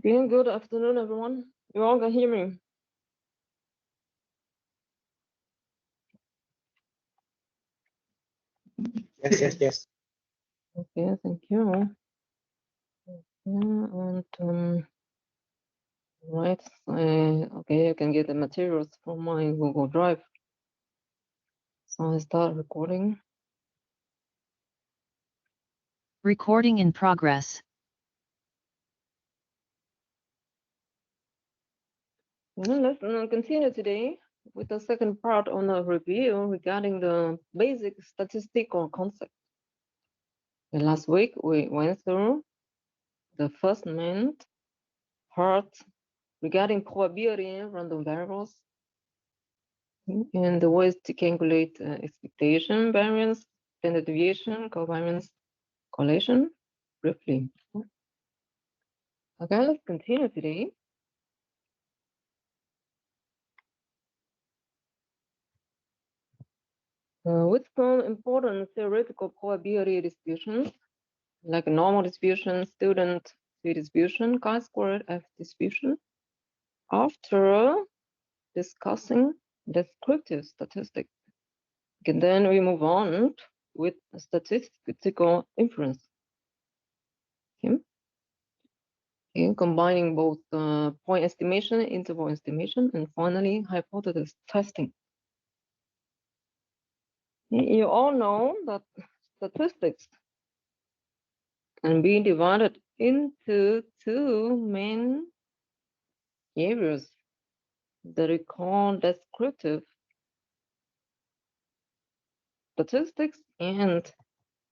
Good afternoon, everyone. You all can hear me? Yes. Okay, thank you. Right. Okay, I can get the materials from my Google Drive. So I start recording. Recording in progress. Let's continue today with the second part on the review regarding the basic statistical concept. Last week we went through the first main part regarding probability and random variables and the ways to calculate expectation variance, standard deviation, covariance, correlation, briefly. Okay, let's continue today. With some important theoretical probability distributions, like normal distribution, student distribution, chi-squared F distribution. After discussing descriptive statistics, and then we move on with statistical inference. Okay, combining both point estimation, interval estimation, and finally hypothesis testing. You all know that statistics can be divided into two main areas that we call descriptive statistics and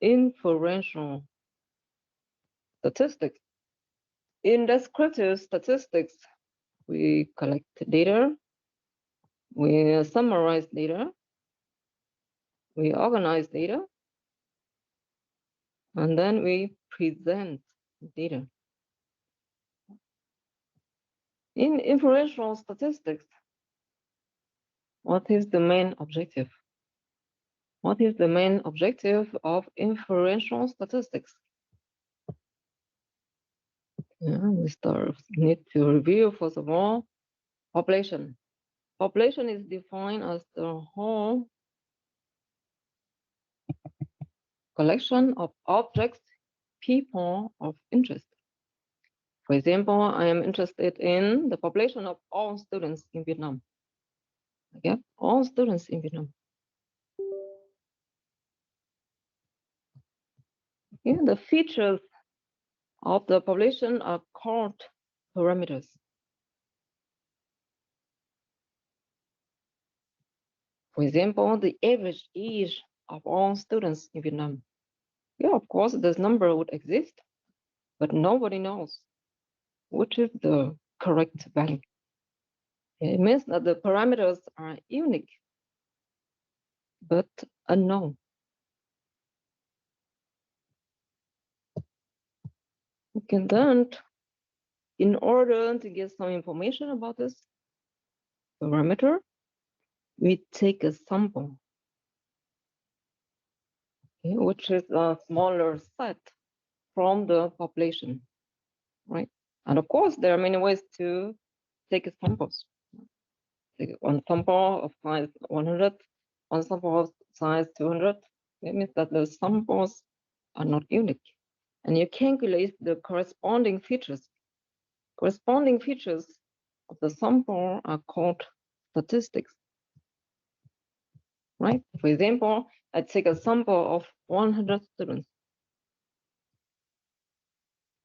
inferential statistics. In descriptive statistics, we collect data, we summarize data, we organize data, and then we present data. In inferential statistics, what is the main objective? What is the main objective of inferential statistics? We need to review, first of all, population. Population is defined as the whole collection of objects, people of interest. For example, I am interested in the population of all students in Vietnam. Okay, all students in Vietnam. Okay, the features of the population are called parameters. For example, the average age of all students in Vietnam. Yeah, of course, this number would exist, but nobody knows which is the correct value. It means that the parameters are unique, but unknown. Okay, then, in order to get some information about this parameter, we take a sample, okay, which is a smaller set from the population, right? And of course, there are many ways to take samples. Take one sample of size 100, one sample of size 200. It means that the samples are not unique. And you calculate the corresponding features. Corresponding features of the sample are called statistics, right? For example, I take a sample of 100 students,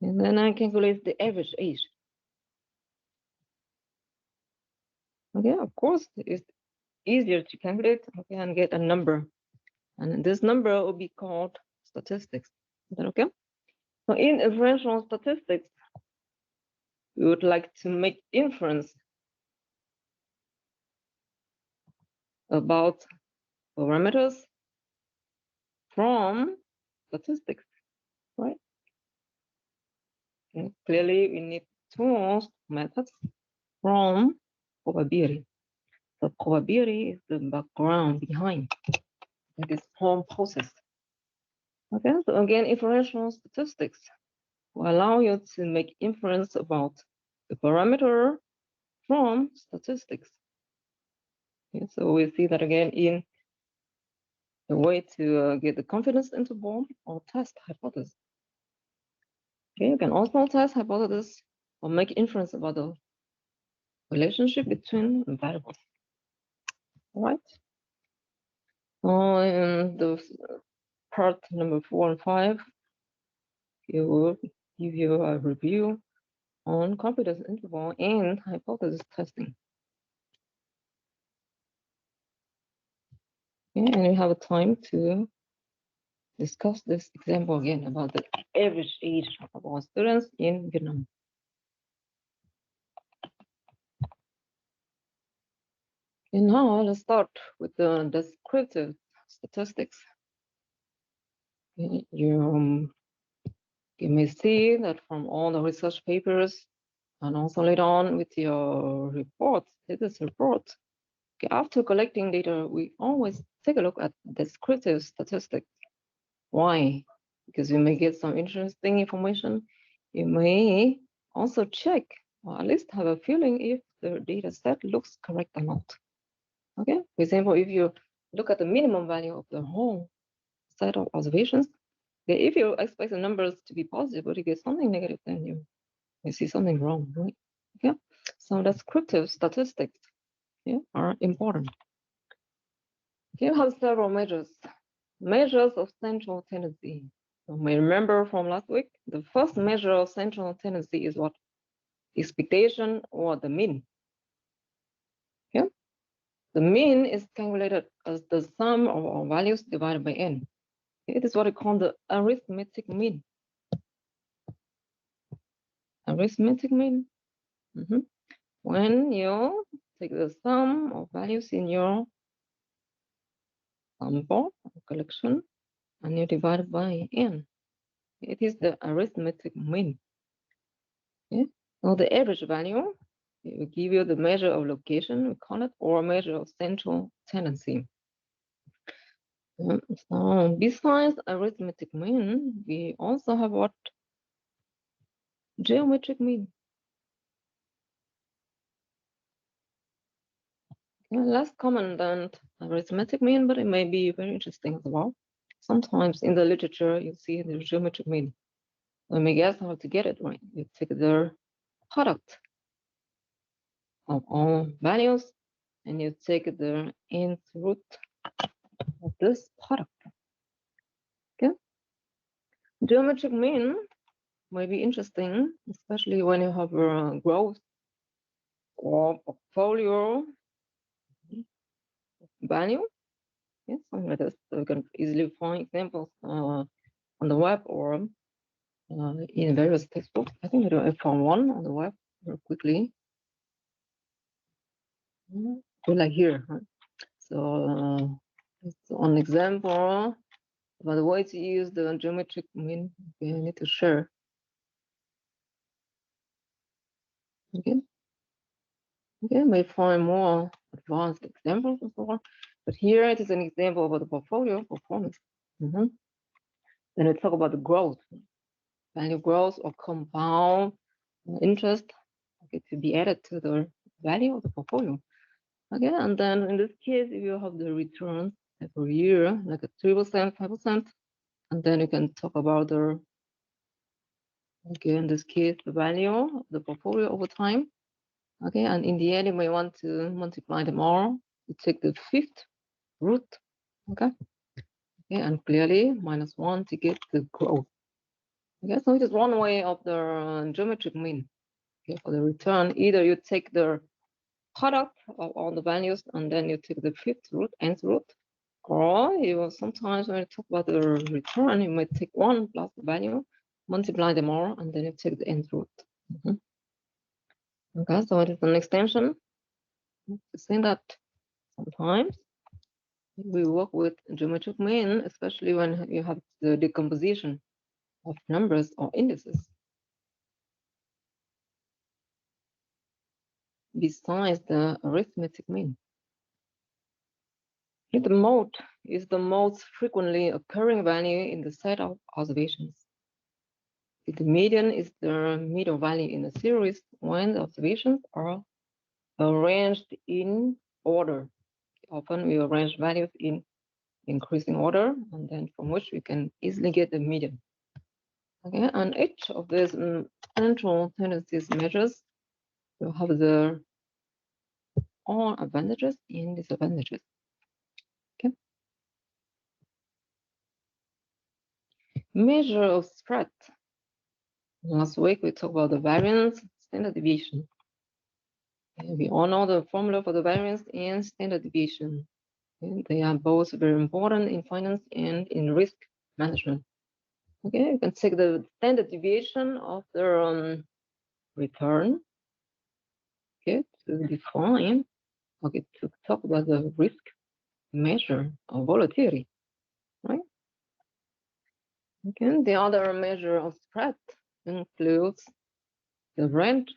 and then I calculate the average age. Okay, of course, it's easier to calculate, okay, and get a number. And this number will be called statistics. Is that okay? So in inferential statistics, we would like to make inference about parameters from statistics, right? And clearly, we need tools, methods from probability. So probability is the background behind this whole process. Okay, so again, inferential statistics will allow you to make inference about the parameter from statistics. Okay, so we see that again in the way to get the confidence interval or test hypothesis. Okay, you can also test hypothesis or make inference about the relationship between variables. All right. So in the part number 4 and 5, it will give you a review on confidence interval and hypothesis testing. Okay, and we have a time to discuss this example again about the average age of our students in Vietnam. And now let's start with the descriptive statistics. Okay, you may see that from all the research papers and also later on with your reports, this report, okay, after collecting data, we always take a look at descriptive statistics. Why? Because you may get some interesting information. You may also check, or at least have a feeling if the data set looks correct or not. Okay, for example, if you look at the minimum value of the whole set of observations, okay, if you expect the numbers to be positive, but you get something negative, then you see something wrong, right? Okay, so descriptive statistics, yeah, are important. Okay, you have several measures of central tendency. You may remember from last week, the first measure of central tendency is what? Expectation or the mean. Okay, the mean is calculated as the sum of all values divided by n. It is what we call the arithmetic mean. Arithmetic mean. When you take the sum of values in your sample collection and you divide it by n, it is the arithmetic mean. Okay? Now the average value, it will give you the measure of location, we call it, or measure of central tendency. So besides arithmetic mean, we also have what? Geometric mean. Less common than arithmetic mean, but it may be very interesting as well. Sometimes in the literature, you see the geometric mean. Let me guess how to get it right. You take the product of all values and you take the nth root of this product. Okay. Geometric mean may be interesting, especially when you have a growth or portfolio value. Yes, something like this. So you can easily find examples on the web or in various textbooks. I think I found one on the web very quickly. Like here. Right? So it's an example about the way to use the geometric mean. Okay, I need to share. Okay. Okay, may find more advanced examples and so on. But here it is an example of the portfolio performance. Then we talk about the growth, value growth or compound interest, okay, to be added to the value of the portfolio. Okay, and then in this case, if you have the returns every year, like a 3%, 5%, and then you can talk about the, okay, in this case, the value of the portfolio over time. Okay, and in the end, you may want to multiply them all to take the fifth root. Okay, and clearly -1 to get the growth. Okay, so it is one way of the geometric mean. Okay, for the return, either you take the product of all the values and then you take the fifth root, nth root, or you will sometimes when you talk about the return, you might take 1 plus the value, multiply them all, and then you take the nth root. Okay, so it is an extension to say that sometimes we work with geometric mean, especially when you have the decomposition of numbers or indices. Besides the arithmetic mean. The mode is the most frequently occurring value in the set of observations. The median is the middle value in the series when the observations are arranged in order. Often we arrange values in increasing order, and then from which we can easily get the median. Okay, and each of these central tendencies measures will have their own advantages and disadvantages. Okay. Measure of spread. Last week we talked about the variance, standard deviation. Okay, we all know the formula for the variance and standard deviation. Okay, they are both very important in finance and in risk management. Okay, you can take the standard deviation of the return. Okay, to define. Okay, to talk about the risk measure of volatility, right? Okay, the other measure of spread includes the range.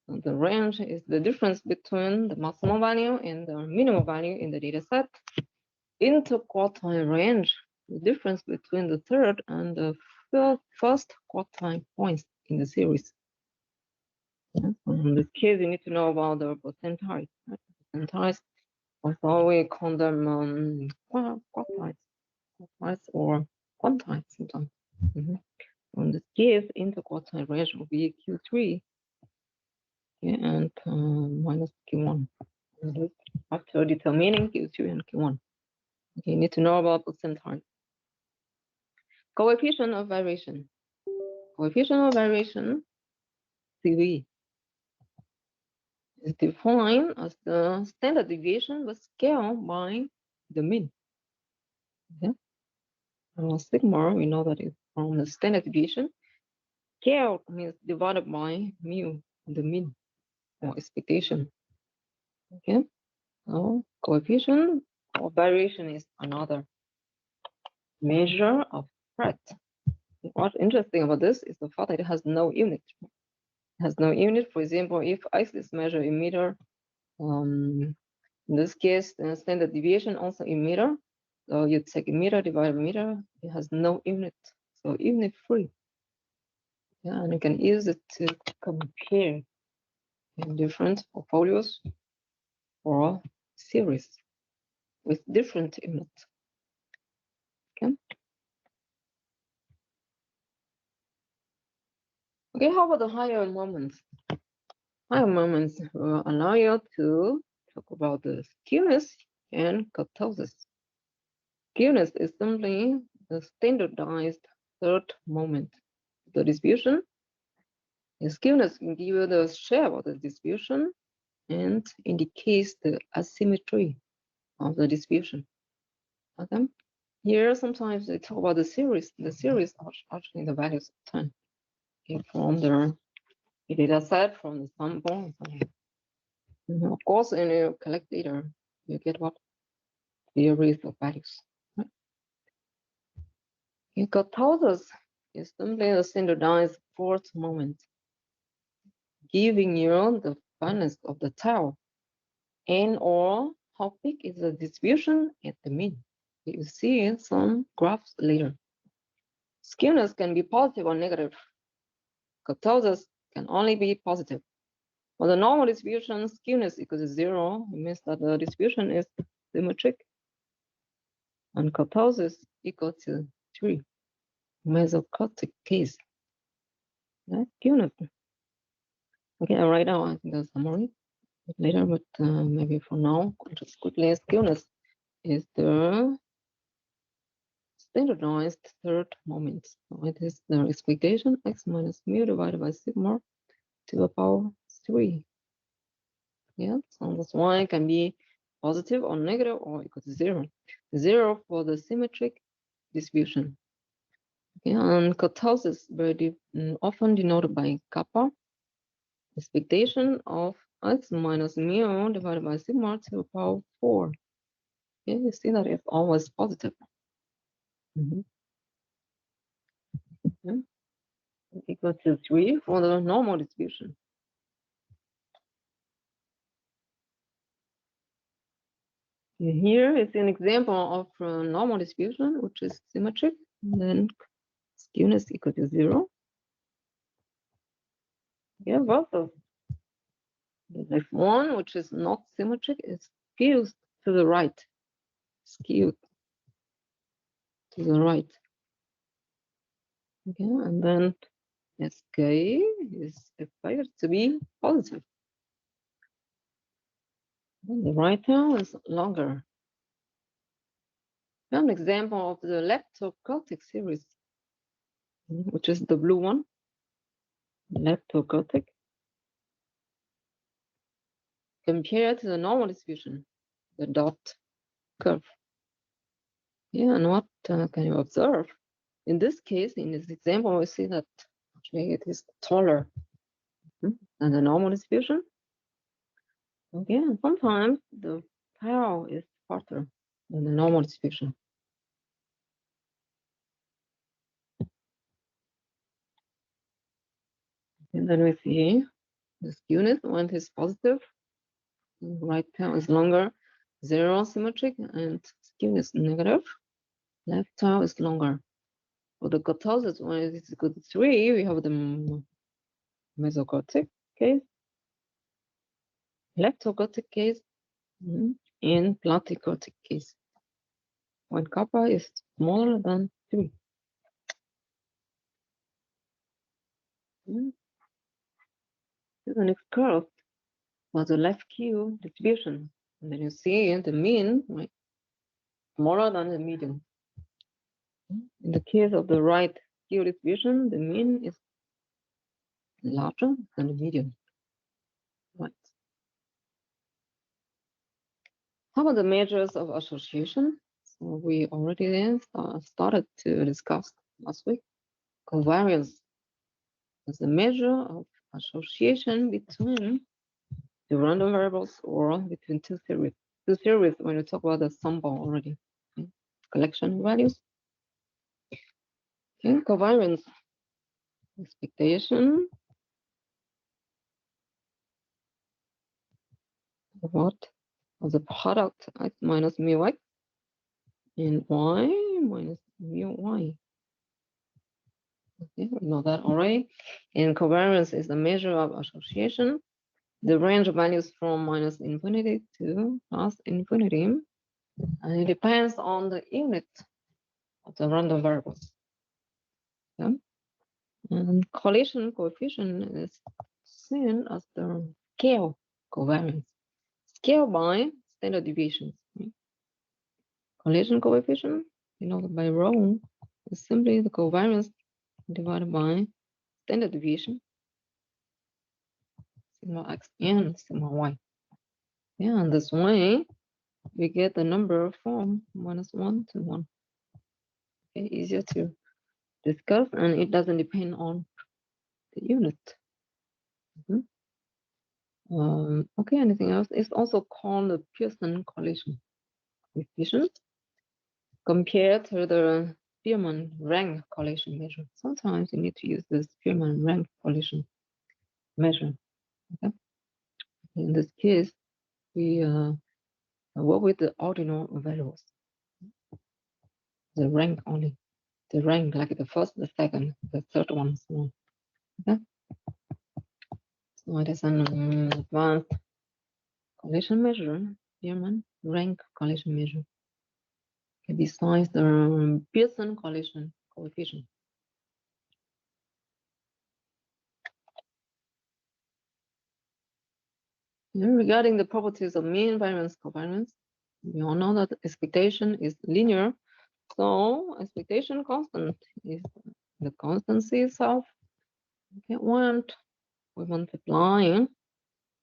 And the range is the difference between the maximum value and the minimum value in the data set. Interquartile range, the difference between the third and the first quartile points in the series. Yeah. In this case, you need to know about the percentile. Right? Percentiles, also we call them quartiles or quantiles sometimes. In this case, interquartile range will be Q3 and minus Q1. After determining Q3 and Q1. Okay, you need to know about percentile. Coefficient of variation. Coefficient of variation, CV, is defined as the standard deviation was scaled by the mean. Okay. Sigma, we know that it's from the standard deviation. Scaled means divided by mu, the mean or expectation. Okay. So coefficient of variation is another measure of spread. What's interesting about this is the fact that it has no unit. It has no unit. For example, if X is measured in meter, in this case, the standard deviation also in meter. So you take a meter divided by meter, it has no unit. So unit free. Yeah, and you can use it to compare in different portfolios or series with different units. Okay. Okay, how about the higher moments? Higher moments will allow you to talk about the skewness and kurtosis. Skewness is simply the standardized third moment. The distribution. The skewness can give you the shape of the distribution and indicates the asymmetry of the distribution. Okay. Here, sometimes they talk about the series. The series are actually the values of time. Okay, from the data set, from the sample. Of course, in your collect data, you get what? Series of values. Right? Kurtosis is simply a standardized fourth moment, giving you the fineness of the tail and or how big is the distribution at the mean. You see some graphs later. Skewness can be positive or negative. Kurtosis can only be positive. For the normal distribution, skewness equals to 0. It means that the distribution is symmetric. And kurtosis equal to 3. Mesokurtic case. Yeah, skewness. Okay, right now I think the summary later, but maybe for now, just quickly, skewness is the standardized third moment. So it is the expectation x minus mu divided by sigma to the power 3. Yeah, so that's why it can be positive or negative or equal to 0. 0 for the symmetric distribution. Okay, and kurtosis very often denoted by kappa. Expectation of x minus mu divided by sigma to the power 4. Okay, you see that it's always positive. Okay. Equal to 3 for the normal distribution. Here is an example of a normal distribution, which is symmetric, and then skewness equal to 0. Yeah, both of the next one, which is not symmetric, is skewed to the right. Skewed to the right. Okay, and then SK is expected to be positive. And the right tail is longer. An example of the leptocortic series, which is the blue one. Leptocortic. Compared to the normal distribution, the dot curve. Yeah, and what can you observe? In this case, in this example, we see that actually it is taller than the normal distribution. Okay, and sometimes the tail is shorter than the normal distribution. And then we see the skewness when it is positive, the right tail is longer, zero symmetric, and skewness negative. Left tail is longer. For the kurtosis, when it is equal to 3, we have the mesocortic case, leptocortic case, and platycortic case, when kappa is smaller than 3. The next curve for the left Q distribution. And then you see the mean, right, smaller than the median. In the case of the right Q distribution, the mean is larger than the median. Right. How about the measures of association? So we already then started to discuss last week. Covariance is a measure of association between the random variables or between two series. Two series when we talk about the sample already. Okay. Collection values. Okay, covariance expectation of what? Of the product x minus mu x and y minus mu y. Okay, we know that already. And covariance is the measure of association. The range of values from minus infinity to plus infinity. And it depends on the unit of the random variables. Okay? And collision coefficient is seen as the scale covariance. Scale by standard deviations. Collision coefficient, by rho, is simply the covariance divided by standard deviation, sigma x and sigma y. Yeah, and this way, we get the number from -1 to 1. Okay, easier to discuss, and it doesn't depend on the unit. Okay, anything else? It's also called the Pearson collision coefficient compared to the Spearman-Rank collision measure. Sometimes you need to use the Spearman-Rank collision measure. Okay. In this case, we work with the ordinal variables. The rank only. The rank like the first, the second, the third one, so on. Okay. So it is an advanced collision measure, Spearman-Rank collision measure. Okay, besides the Pearson collision coefficient. Regarding the properties of mean variance covariance, we all know that expectation is linear. So expectation constant is the constancy itself. Okay, when we multiply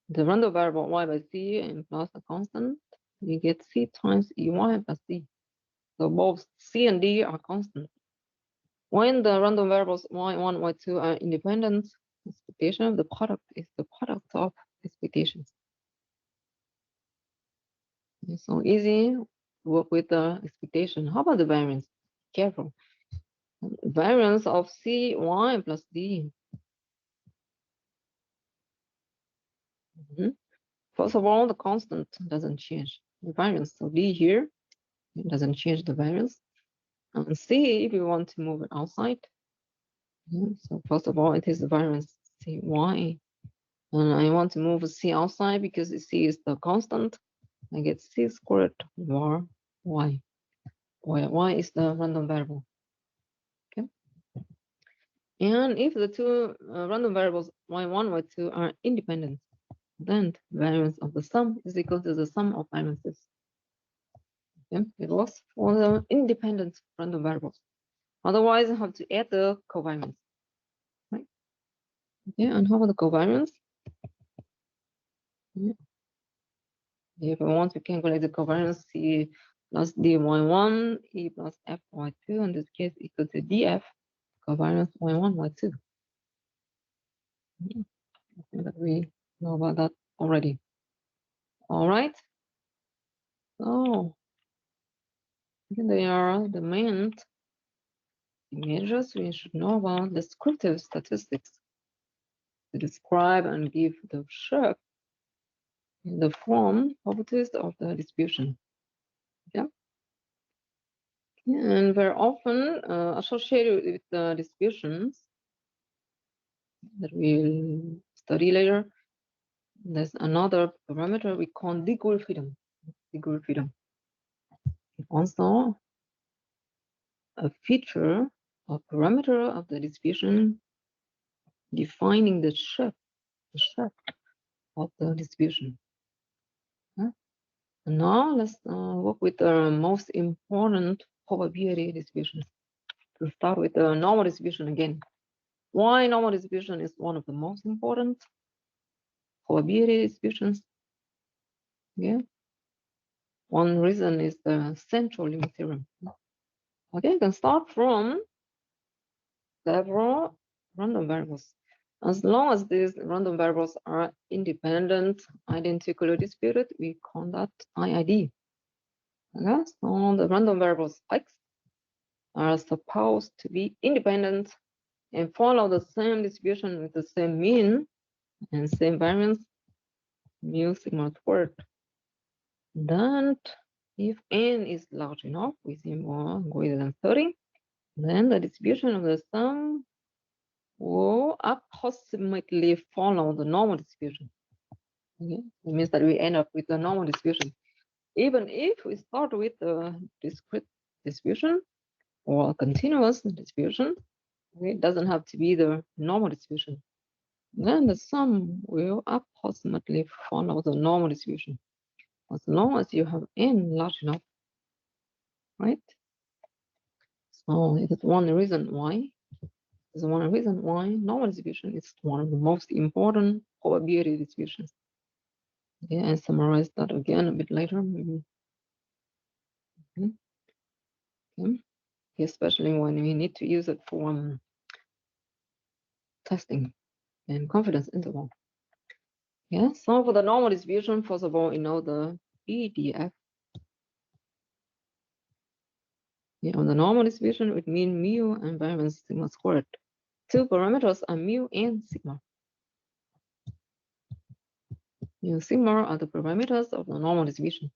the random variable y by c and plus a constant, we get c times ey plus d. So both c and d are constant. When the random variables y1, y2 are independent, expectation of the product is the product of expectations. So easy to work with the expectation. How about the variance? Careful. Variance of cy plus d. First of all, the constant doesn't change the variance. So d here, it doesn't change the variance. And c, if you want to move it outside. So first of all, it is the variance cy And I want to move C outside because C is the constant. I get C squared more Y. Where Y is the random variable. Okay. And if the two random variables Y1, Y2 are independent, then variance of the sum is equal to the sum of variances. Okay. It was for the independent random variables. Otherwise, I have to add the covariance. Right? Okay, and how about the covariance? Yeah. If I want to calculate the covariance, C plus dy1, E plus Fy2, in this case equal to df, covariance y1, y2. I think that we know about that already. All right. So they are the main measures we should know about descriptive statistics to describe and give the shape in the form properties of the distribution. Yeah. And very often associated with the distributions that we'll study later, there's another parameter we call degree freedom. Degree freedom. Also, a feature or parameter of the distribution defining the shape of the distribution. And now let's work with the most important probability distribution. To start with the normal distribution again. Why normal distribution is one of the most important probability distributions? Yeah. One reason is the central limit theorem. Okay, you can start from several random variables. As long as these random variables are independent, identically disputed, we call that IID. Okay, so the random variables X are supposed to be independent and follow the same distribution with the same mean and same variance, mu sigma squared. Then, if n is large enough, with more greater than 30, then the distribution of the sum will approximately follow the normal distribution. Okay, it means that we end up with the normal distribution. Even if we start with the discrete distribution or continuous distribution, it doesn't have to be the normal distribution. Then the sum will approximately follow the normal distribution, as long as you have n large enough, right? So it is one reason why. Is one reason why normal distribution is one of the most important probability distributions. Okay, I summarize that again a bit later, maybe. Okay. Especially when we need to use it for testing and confidence interval. Yeah, so for the normal distribution, first of all, you know the EDF. Yeah, on the normal distribution, it means mu and variance sigma squared. Two parameters are mu and sigma. Mu sigma are the parameters of the normal distribution.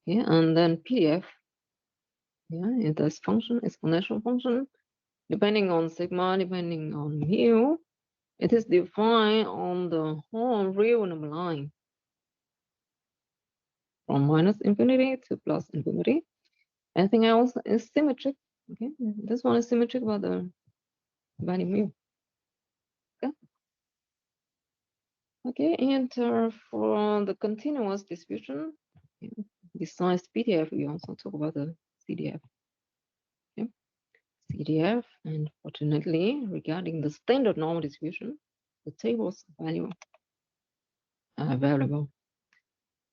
Yeah, and then PDF. Yeah, it does function, exponential function, depending on sigma, depending on mu. It is defined on the whole real number line from minus infinity to plus infinity. Anything else is symmetric. Okay, this one is symmetric about the value mu. Okay. Okay, and for the continuous distribution, besides PDF, we also talk about the CDF. Okay. CDF, and fortunately, regarding the standard normal distribution, the tables value are available.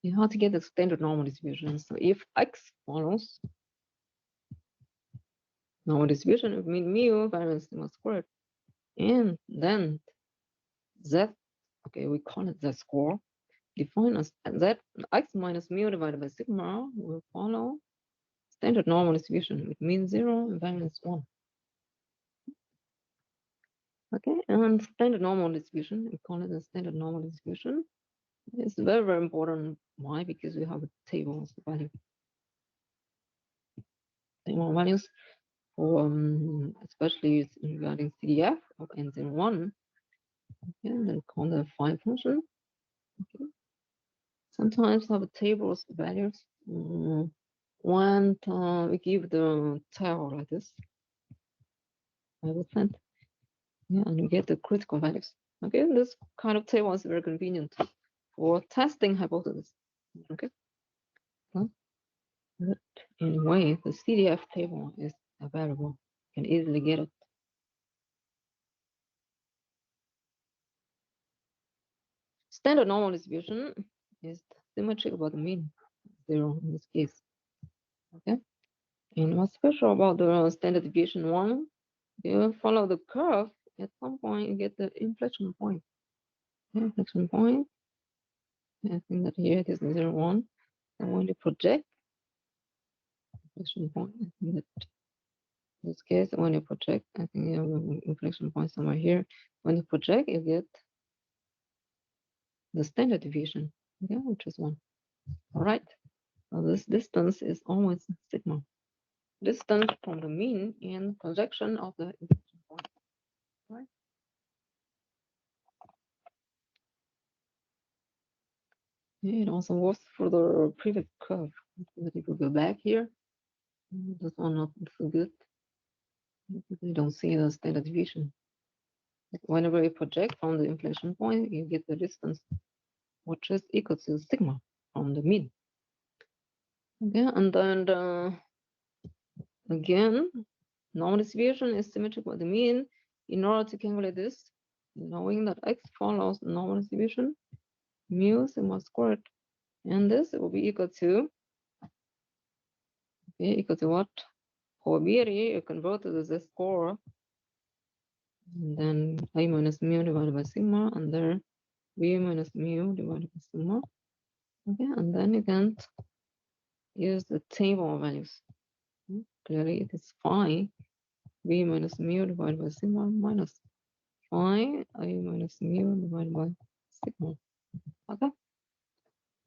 You have to get the standard normal distribution. So if X follows normal distribution, it means mu variance sigma squared, and then Z, okay, we call it Z score, defined as Z X minus mu divided by sigma will follow standard normal distribution, which means 0 and variance 1. Okay, and standard normal distribution, we call it the standard normal distribution. It's very, very important. Why? Because we have a table of value. Table values for especially regarding CDF of N01. Okay, and then call the phi function. Okay. Sometimes have tables values. When we give the tail like this, 5%, yeah, and we get the critical values. Okay, this kind of table is very convenient for testing hypothesis. Okay, but anyway, the CDF table is available. You can easily get it. Standard normal distribution is symmetric about the mean, 0 in this case. Okay, and what's special about the standard deviation 1? You follow the curve, at some point you get the inflection point. Inflection point, I think that here it is 0, 1. And when you project, inflection point, I think that in this case, when you project, I think you have an inflection point somewhere here. When you project, you get the standard deviation, okay, which is 1. All right, so this distance is always sigma. Distance from the mean in projection of the inflection point, right? It also works for the previous curve. If you go back here, this one not so good. You don't see the standard deviation. Whenever you project from the inflection point, you get the distance, which is equal to sigma from the mean. Okay, and then again, normal distribution is symmetric with the mean. In order to calculate this, knowing that x follows normal distribution, mu sigma squared, and this will be equal to, okay, equal to what? Probability, you convert to the z-score, and then I minus mu divided by sigma, and there v minus mu divided by sigma. Okay, and then you can use the table values. Clearly, it is phi v minus mu divided by sigma minus phi I minus mu divided by sigma. Okay.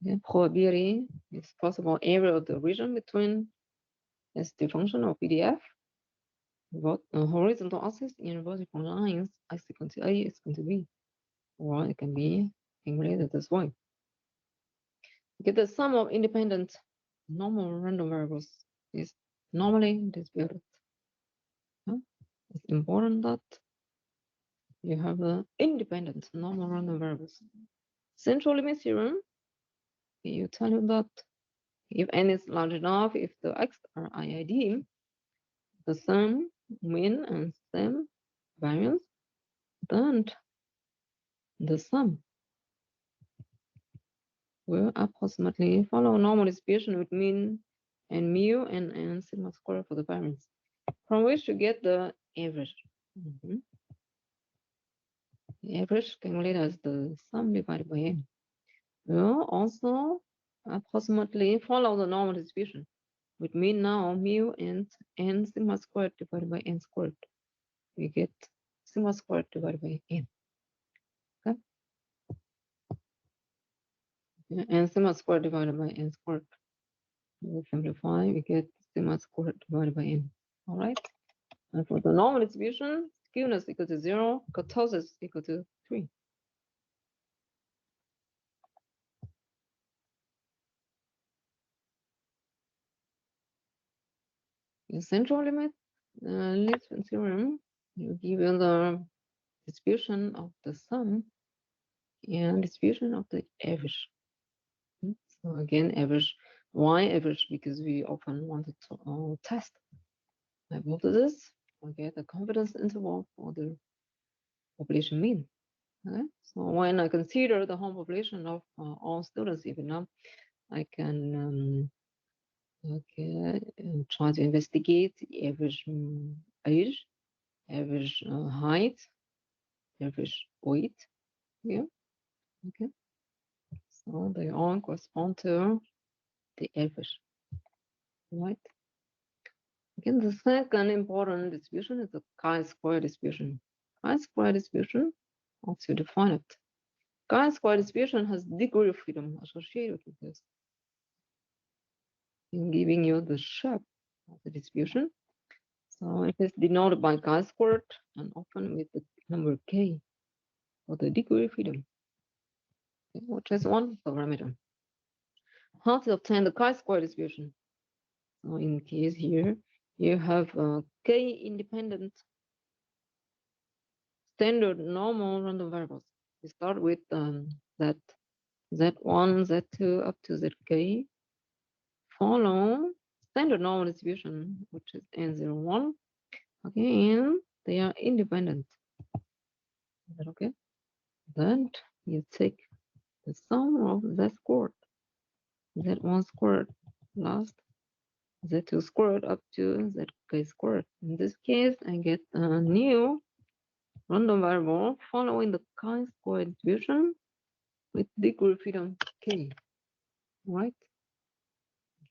Yeah, probability is possible area of the region between as the function of PDF. Horizontal axis in vertical lines x equal to a is going to b, or it can be calculated this way. Get the sum of independent normal random variables is normally distributed. It's important that you have the independent normal random variables. Central limit theorem, you tell you that if n is large enough, if the x are IID, the sum, mean, and sum variance, then the sum will approximately follow normal distribution with mean and mu and sigma square for the variance, from which you get the average. The average calculated as the sum divided by n will also approximately follow the normal distribution, with mean now mu and n sigma squared divided by n squared. We get sigma squared divided by n. Okay. And sigma squared divided by n squared. We simplify, we get sigma squared divided by n. All right. And for the normal distribution, skewness equal to 0, kurtosis equal to 3. In central limit theorem, you give you the distribution of the sum and distribution of the average. So again, average. Why average? Because we often wanted to test hypothesis or get a confidence interval for the population mean. Okay? So when I consider the whole population of all students, even now, I can try to investigate the average age, average height, average weight. Yeah. Okay. So they all correspond to the average, right? Again, the second important distribution is the chi-square distribution. Chi-square distribution, once you define it, chi-square distribution has degree of freedom associated with this, in giving you the shape of the distribution. So it is denoted by chi-squared and often with the number k. for the degree of freedom, okay, which is one parameter. How to obtain the chi-square distribution? So in case here, you have k independent standard normal random variables. We start with that z1, z2 up to zk. Follow standard normal distribution, which is n01. Again, they are independent. Is that okay? Then you take the sum of z squared, z1 squared plus z2 squared up to zk squared. In this case, I get a new random variable following the chi-square distribution with degree of freedom k, right?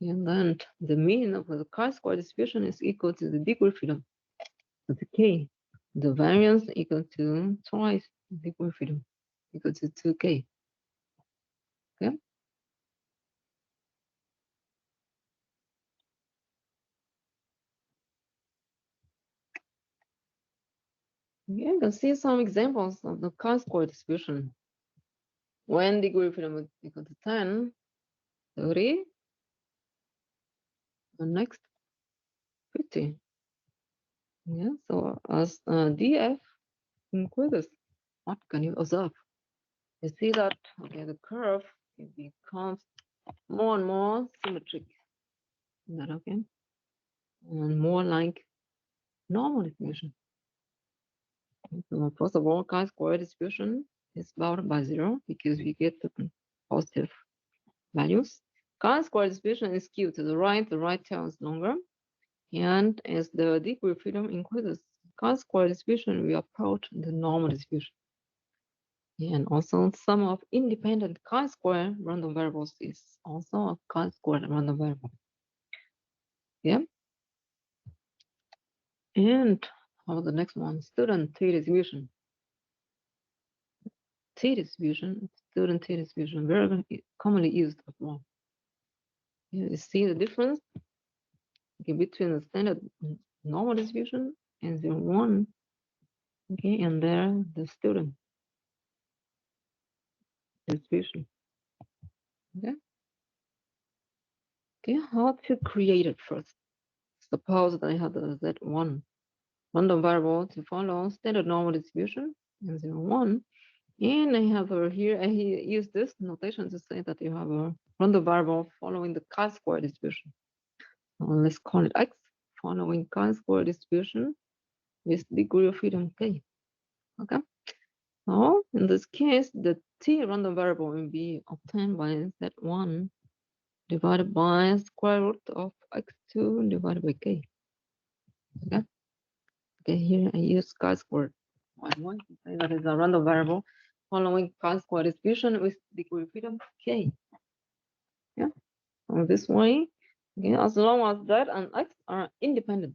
And then the mean of the chi-square distribution is equal to the degree of freedom of the k. The variance equal to twice the degree of freedom, equal to 2k. Okay. You can see some examples of the chi-square distribution. When degree of freedom is equal to 10, 30, and next 50. Yeah, so as df increases, what can you observe? You see that okay, the curve becomes more and more symmetric. Is that okay? And more like normal distribution. So first of all, chi-square distribution is bounded by 0 because we get the positive values. Chi-square distribution is skewed to the right tail is longer. And as the degree of freedom increases, chi-square distribution will approach the normal distribution. And also sum of independent chi-square random variables is also a chi-square random variable. Yeah. And how about the next one? Student T distribution. T distribution, student T distribution, very commonly used as well. You see the difference between the standard normal distribution and the one, okay, and there the student distribution. Okay. Okay, how to create it first? Suppose that I have the Z1 random variable to follow standard normal distribution and 0, 1. And I have here, I use this notation to say that you have a random variable following the chi-square distribution. Let's call it x, following chi-square distribution with degree of freedom k. Okay. So in this case, the t random variable will be obtained by z1 divided by square root of x2 divided by k. Okay. Okay, here I use chi-square. I want to say that is a random variable following chi-square distribution with degree of freedom k. Yeah. So this way, okay, as long as z and x are independent,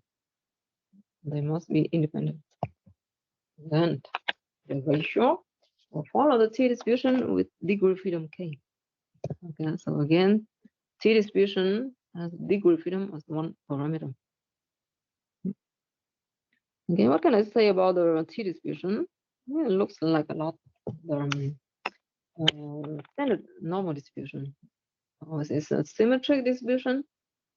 they must be independent. Then the ratio will follow the t distribution with degree of freedom k. Okay, so again, t distribution has degree of freedom as one parameter. Okay, what can I say about the t distribution? Yeah, it looks like a lot. Standard normal distribution. It's a symmetric distribution.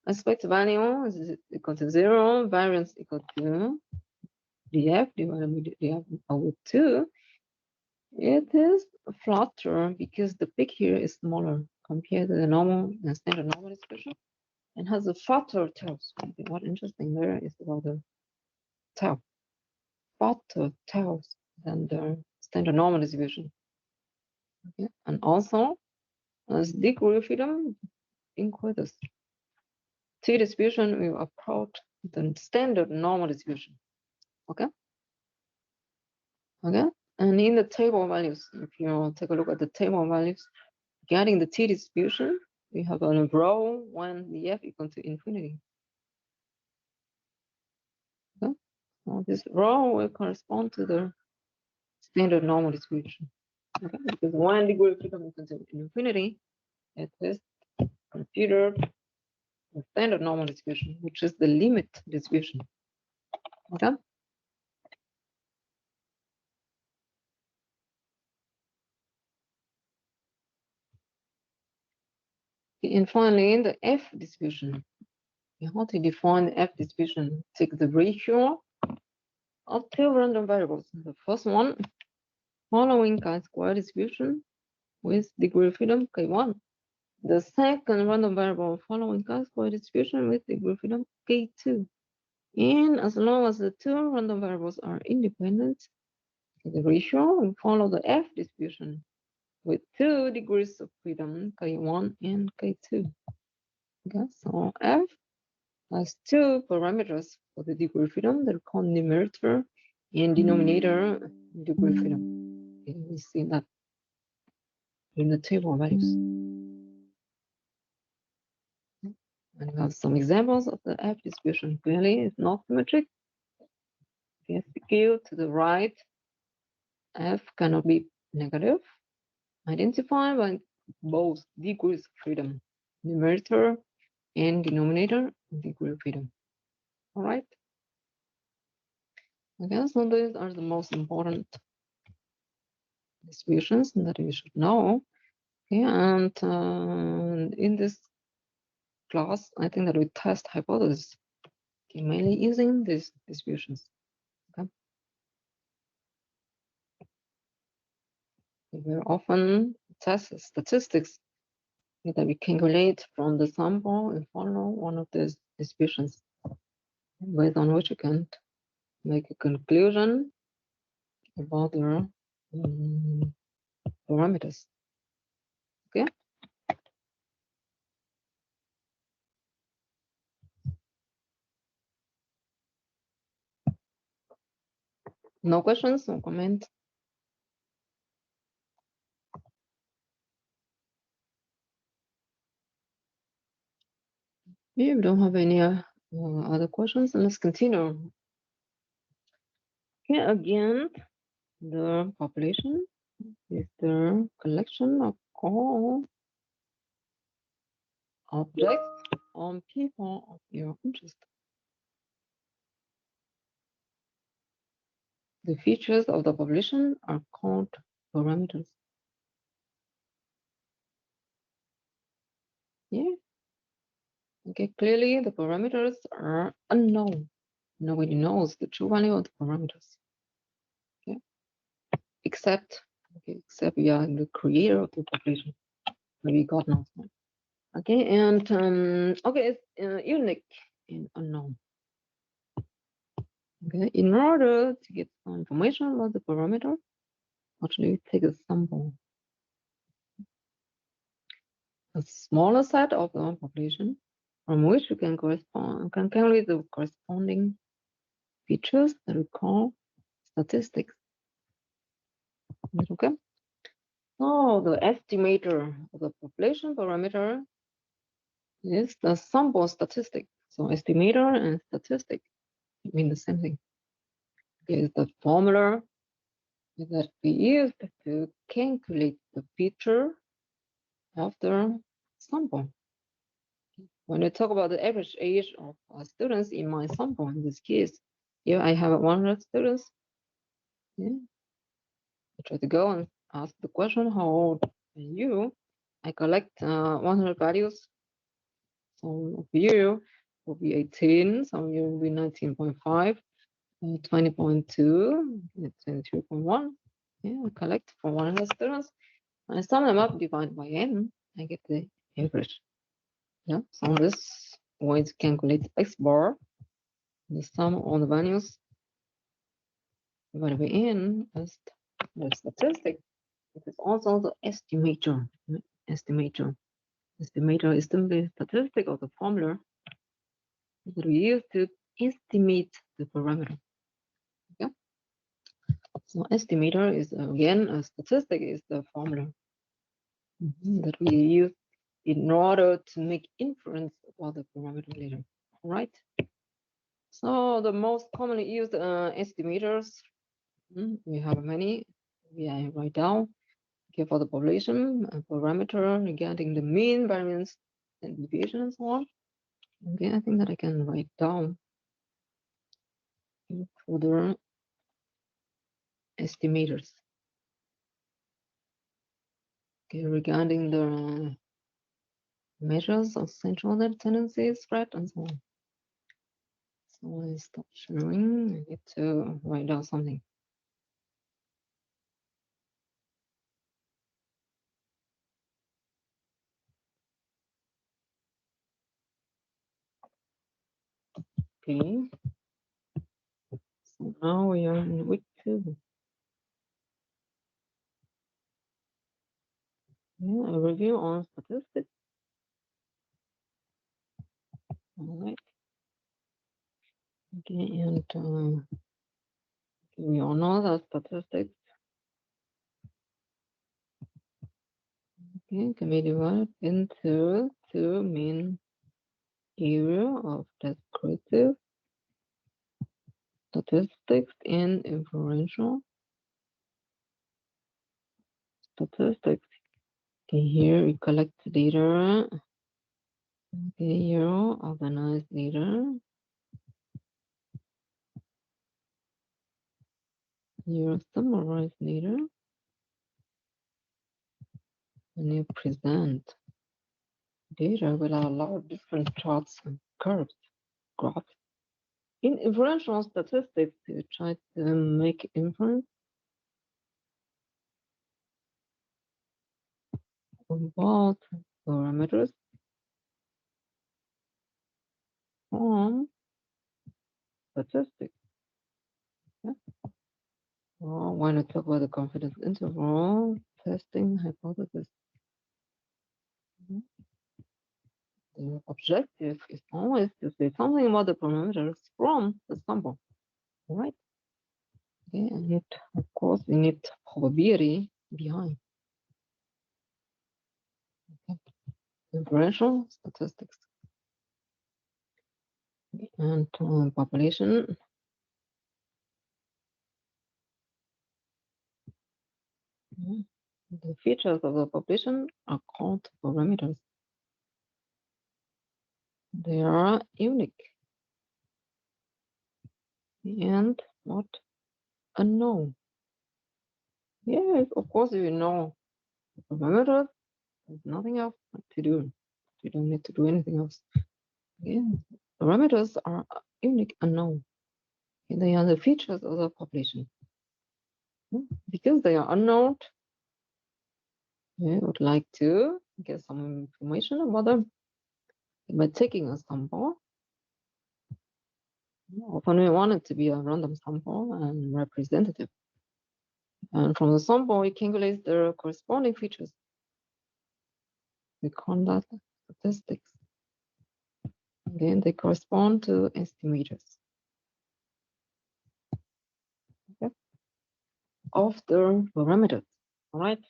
Aspect value is equal to 0, variance equal to df divided by df over 2. It is flatter because the peak here is smaller compared to the normal and standard normal distribution and has a flatter tails. What interesting there is about the tail. Flatter tails than the standard normal distribution. Okay, and also as degree of freedom increases, t distribution will approach the standard normal distribution. Okay. Okay. And in the table values, if you take a look at the table values, getting the t distribution, we have a row when the f equal to infinity. Okay. So this row will correspond to the standard normal distribution. Okay. Because when degree of freedom equal to infinity, it is considered the standard normal distribution, which is the limit distribution. Okay. Okay, and finally, the F distribution. How to define the F distribution? Take the ratio of two random variables. The first one, following chi-square distribution with degree of freedom k1. The second random variable following chi-square distribution with degree of freedom k2. And as long as the two random variables are independent, the ratio will follow the F distribution with 2 degrees of freedom, k1 and k2. Okay, so F has two parameters for the degree of freedom. They're called numerator and denominator degree of freedom. Okay, we see that in the table values. And we have some examples of the F distribution. Clearly, it's not symmetric. If you to the right, F cannot be negative. Identified by both degrees of freedom, numerator and denominator degree of freedom. All right. Okay, so these are the most important distributions that you should know. Okay, and in this class, I think that we test hypotheses, okay, mainly using these distributions. Okay, we will often test statistics that we calculate from the sample and follow one of these distributions, based on which you can make a conclusion about their parameters. Okay. No questions, no comments. If we don't have any other questions, let's continue. Okay, again, the population is the collection of all objects on people of your interest. The features of the population are called parameters. Yeah. Okay, clearly the parameters are unknown. Nobody knows the true value of the parameters. Okay. Except we are the creator of the population. Maybe God knows that. Okay, and okay, it's unique and unknown. Okay, in order to get some information about the parameter, actually take a sample, a smaller set of the population, from which you can calculate the corresponding features that we call statistics. Okay. So the estimator of the population parameter is the sample statistic. So estimator and statistic mean the same thing. Is the formula that we used to calculate the feature of the sample. When we talk about the average age of students in my sample, in this case, here I have 100 students. Yeah. I try to go and ask the question, how old are you? I collect 100 values. Some of you will be 18, some of you will be 19.5, 20.2, 22.1. Yeah, I collect for 100 students. I sum them up, divide by n, I get the average. Yeah, so this way to calculate x bar, the sum of all the values divided by n is the statistic. It is also the estimator. Estimator is simply statistic of the formula that we use to estimate the parameter. Okay, so estimator is again a statistic is the formula that we use in order to make inference about the parameter later. All right. So the most commonly used estimators, we have many. I write down. Okay, for the population parameter regarding the mean, variance, and deviation, and so on. Okay, I think that I can write down for the estimators. Okay, regarding the measures of central tendency spread, and so on. So I stop sharing. I need to write down something. Okay. So now we are in week 2. Yeah, a review on statistics. All right. Okay, and we all know that statistics can be divided into 2 main areas of descriptive statistics and inferential statistics. Okay, here we collect data. Okay, here organize data. Here summarize data. And you present data with a lot of different charts and curves, graphs. In inferential statistics, you try to make inference about parameters from statistics. Yeah. Or when I talk about the confidence interval, testing hypothesis. The objective is always to say something about the parameters from the sample, right? Okay, and of course we need probability behind. Okay. Inferential statistics. Okay. And population. The features of the population are called parameters. They are unique and what unknown. Yes, of course you know the parameters. There's nothing else to do. You don't need to do anything else. Yeah, parameters are unique unknown. And they are the features of the population. Because they are unknown, I would like to get some information about them by taking a sample. Often we want it to be a random sample and representative. And from the sample, we calculate the corresponding features. We call that statistics. Again, they correspond to estimators. Okay. Of the parameters. All right.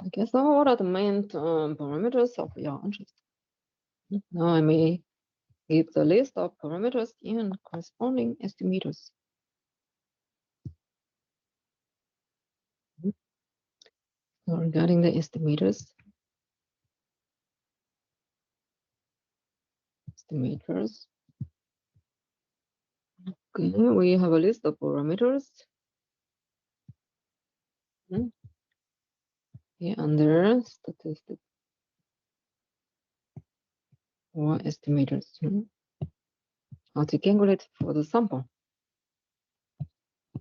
Okay, so what are the main parameters of your interest? Now I may give the list of parameters and corresponding estimators. So regarding the estimators, okay, we have a list of parameters. Yeah, under statistics or estimators. How to calculate for the sample.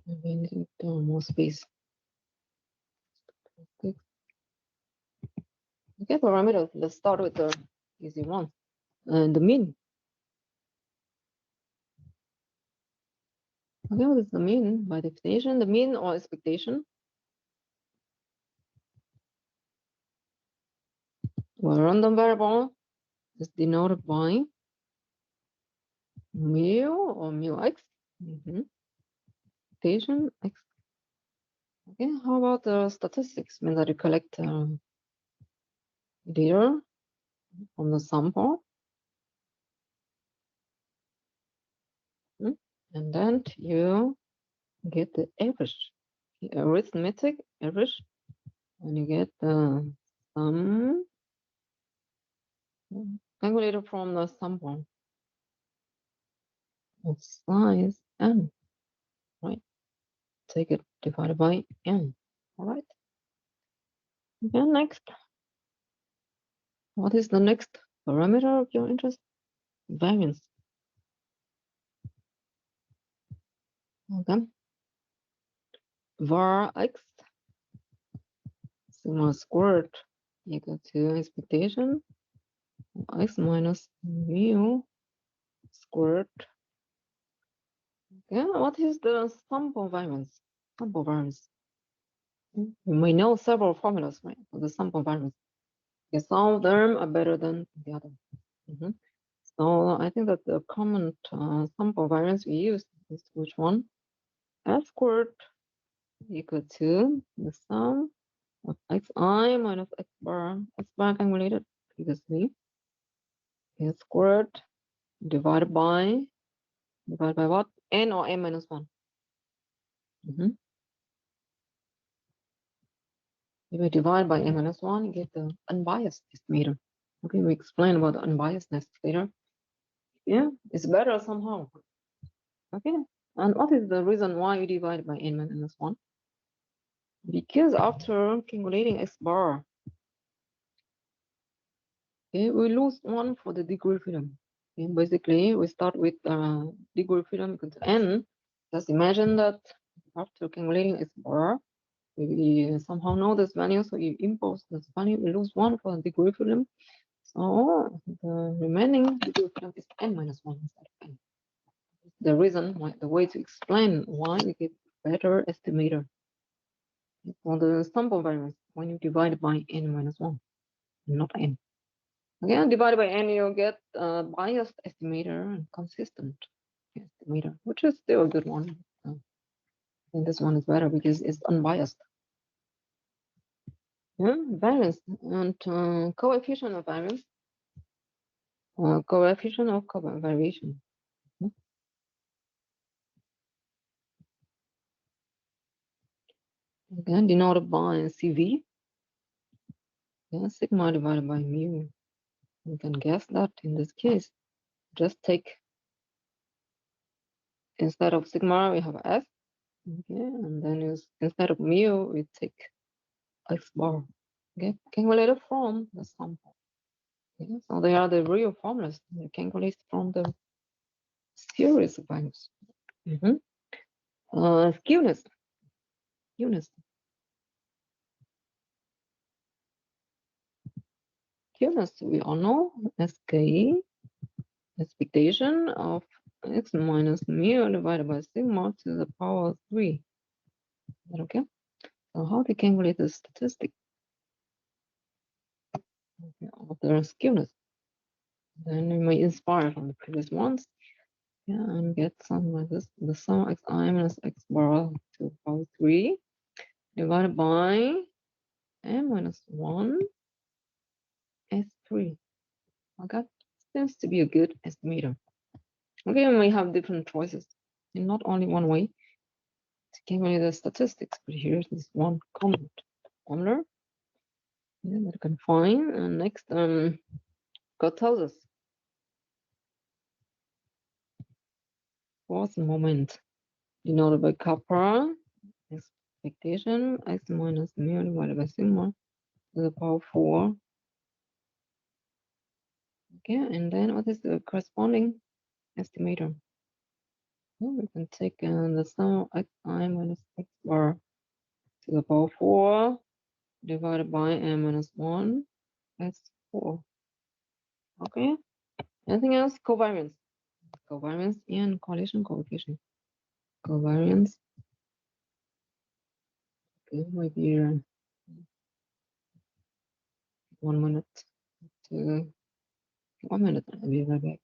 We need more space. Okay, parameters. Let's start with the easy one. The mean. Okay, what is the mean? By definition, the mean or expectation. Well, random variable is denoted by mu or mu x. Expectation x. Okay, how about the statistics? Means that you collect data from the sample. And then you get the average, the arithmetic average, and you get the sum calculated from the sample of size n, right? Take it divided by n, all right? Then next, What is the next parameter of your interest? Variance. Okay. Var x sigma squared equal to expectation x minus mu squared. Okay, what is the sample variance? Sample variance. We may know several formulas, right, for the sample variance. Okay, some of them are better than the other. So I think that the common sample variance we use is which one? S squared equal to the sum of xi minus x bar accumulated previously. S squared divided by what? N or n minus 1? If we divide by n minus 1, you get the unbiased estimator. Okay, we explain about the unbiasedness later. Yeah, it's better somehow. Okay, and what is the reason why you divide by n minus 1? Because after calculating x bar, okay, we lose 1 for the degree freedom. Okay, basically, we start with degree freedom equal to n. Just imagine that after calculating x bar, we somehow know this value, so you impose this value, we lose 1 for the degree freedom. So the remaining degree freedom is n minus 1 instead of n. The reason why, the way to explain why we get better estimator for the sample variance when you divide by n minus 1, not n. Again, divided by n, you get a biased estimator and consistent estimator, which is still a good one. I think this one is better because it's unbiased. Yeah, variance and coefficient of variance, coefficient of variation. Again, denoted by CV. Yeah, sigma divided by mu. You can guess that in this case. Just take, instead of sigma, we have S. Okay, and then instead of mu, we take X bar. Okay, calculated from the sample. Okay, so they are the real formulas. They calculate from the series of values. Skewness. Skewness, we all know, SK, expectation of x minus mu divided by sigma to the power 3. Is that okay? So how to calculate the statistic of the skewness? Then we may inspire from the previous ones. Yeah, and get something like this. The sum of xi minus x bar to the power 3 divided by n minus 1 s3. Okay, seems to be a good estimator. Okay, we may have different choices in not only one way to calculate the statistics, but here's this one common formula that you can find. And next, God tells us force moment denoted by kappa, expectation x minus mu divided by sigma to the power 4. Okay, and then what is the corresponding estimator? Well, we can take the sum of xi minus x bar to the power 4 divided by n minus 1 s4. Okay, anything else? Covariance. Covariance and correlation coefficient. Covariance. Okay, maybe 1 minute to 1 minute. I'll be right back.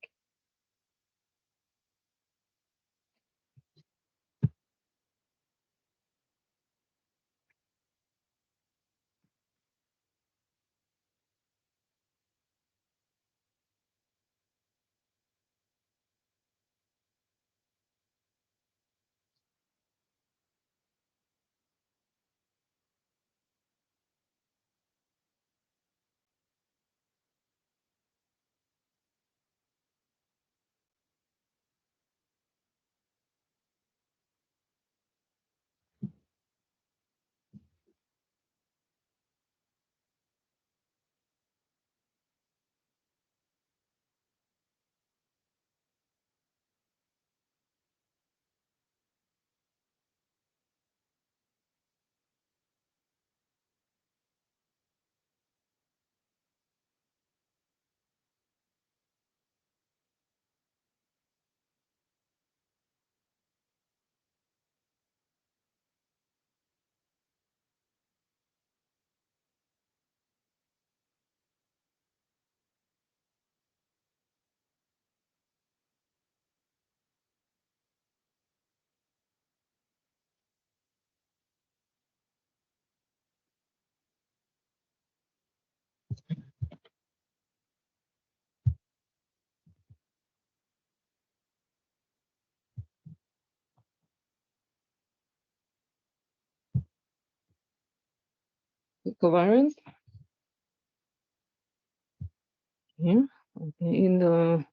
covariance. Yeah. Okay. In the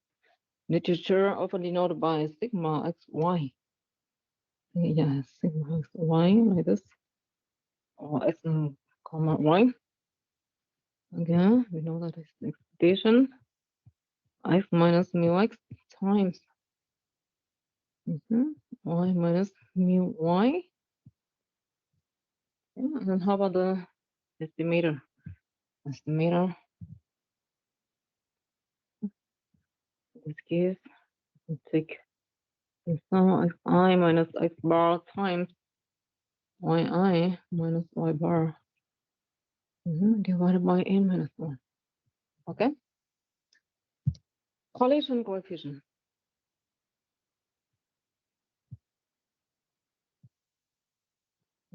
literature, often denoted by sigma xy. Yeah, sigma xy like this, or x comma y. Again, we know that is the expectation x minus mu x times y minus mu y. Yeah, and then how about the estimator? Estimator, in this case, we take xi minus x bar times yi minus y bar divided by n minus 1. Okay? Correlation coefficient.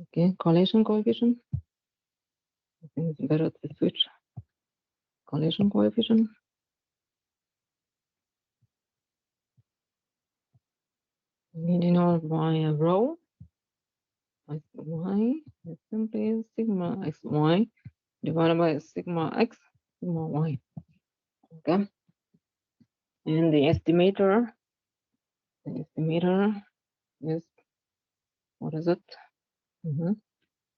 Okay, correlation coefficient. I think it's better to switch. Correlation coefficient. We denote by a rho xy is simply sigma xy divided by sigma x, sigma y. Okay. And the estimator is, what is it? So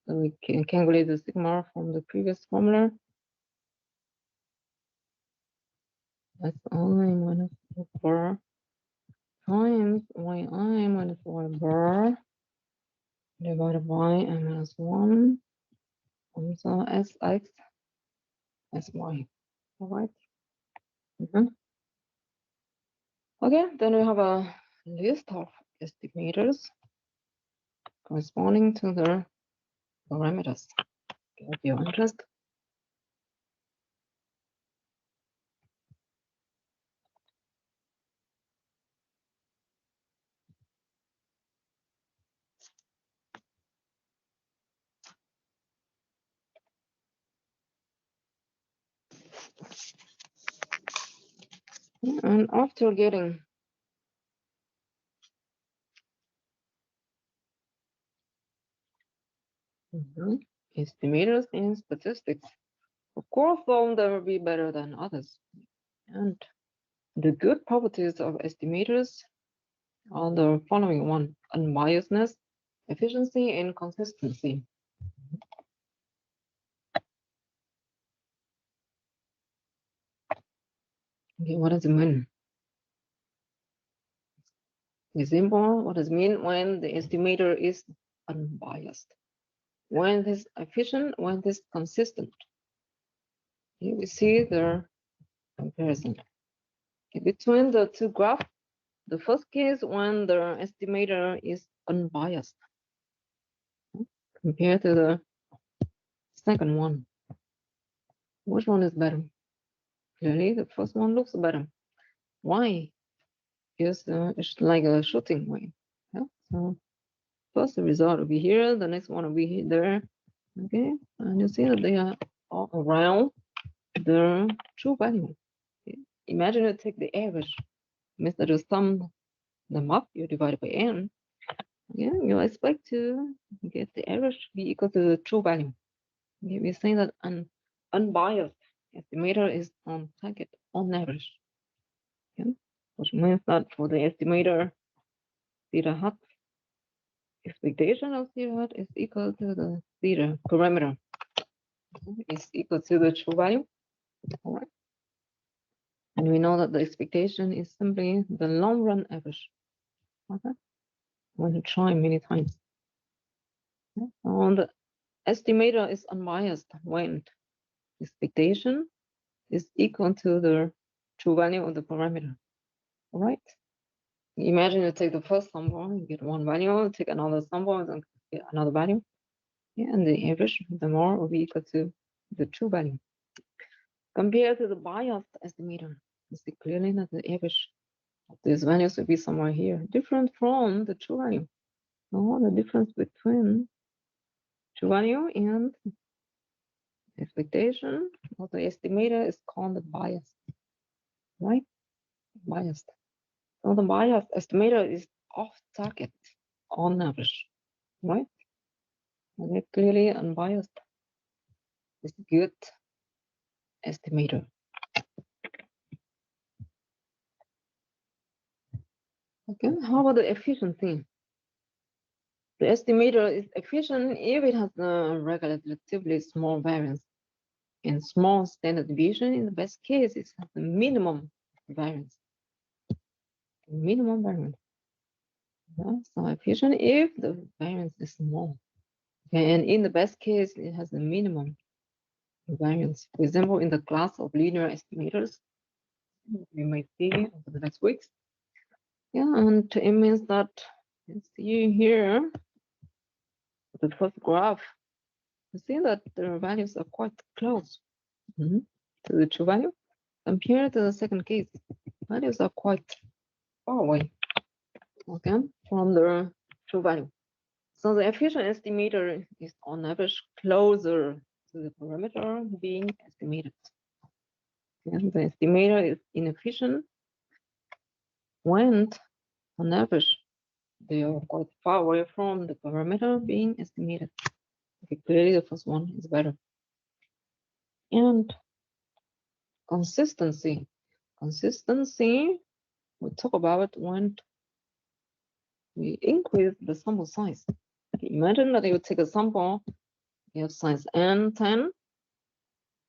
we can calculate the sigma from the previous formula. That's I minus x bar times yi minus y bar divided by n minus 1 so sx sy. All right. Okay, then we have a list of estimators corresponding to their parameters. Of your interest. And after getting estimators in statistics, of course, some they will be better than others. And the good properties of estimators are the following one: unbiasedness, efficiency, and consistency. Okay, what does it mean? Example, what does it mean when the estimator is unbiased? When it is efficient, when it is consistent. Here we see the comparison. Okay, between the two graphs, the first case when the estimator is unbiased compared to the second one. Which one is better? Clearly, the first one looks better. Why? Because it's like a shooting way. Yeah? So first the result will be here, the next one will be there. Okay, and you see that they are all around the true value. Okay. Imagine you take the average, means that you sum them up, you divide by n. Yeah, you expect to get the average to be equal to the true value. Okay, we're saying that an unbiased estimator is on target on average. Okay? Which means that for the estimator, theta hat, expectation of theta hat is equal to the theta parameter. Is equal to the true value. All right. And we know that the expectation is simply the long run average. Okay. When you try many times. Okay. And the estimator is unbiased when expectation is equal to the true value of the parameter. All right. Imagine you take the first sample, you get one value, take another sample, and get another value. Yeah, and the average, the more will be equal to the true value. Compared to the biased estimator, you see clearly that the average of these values will be somewhere here, different from the true value. No, the difference between true value and expectation of the estimator is called the bias, right? Biased. So the biased estimator is off target on average, right? And it's clearly unbiased. is a good estimator. Okay, how about the efficiency? The estimator is efficient if it has a relatively small variance. In small standard deviation, in the best case, it has the minimum variance. Minimum variance. Yeah, so efficient if the variance is small. Okay, and in the best case, it has the minimum variance. For example, in the class of linear estimators, we might see over the next weeks. Yeah, and it means that you see here, the first graph, you see that the values are quite close to the true value. Compared to the second case, values are quite far away, okay, from the true value. So the efficient estimator is on average closer to the parameter being estimated. And the estimator is inefficient when, on average, they are quite far away from the parameter being estimated. Okay, clearly the first one is better. And consistency. Consistency, we talk about when we increase the sample size. Okay, imagine that you take a sample, you have size n, 10,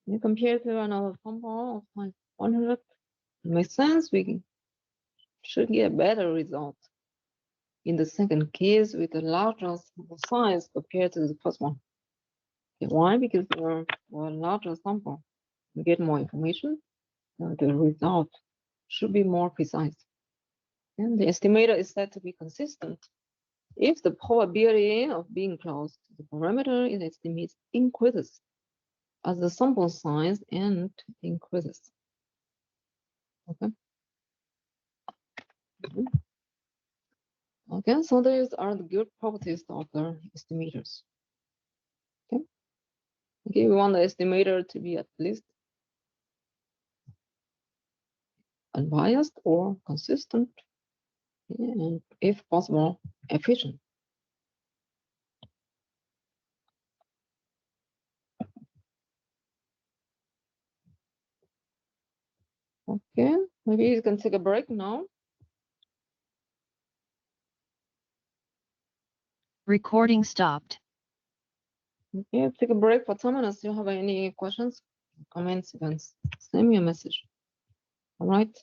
you compare to another sample of size 100. It makes sense, we should get a better result in the second case with a larger sample size compared to the first one. Okay, why? Because for a larger sample, you get more information, the result should be more precise. And the estimator is said to be consistent if the probability of being close to the parameter it estimates increases as the sample size and increases. Okay. Okay, so these are the good properties of the estimators. Okay. Okay, we want the estimator to be at least unbiased or consistent, and if possible, efficient. Okay, maybe you can take a break now. Recording stopped. Okay, take a break for 10 minutes. Do you have any questions, comments, you can send me a message. All right.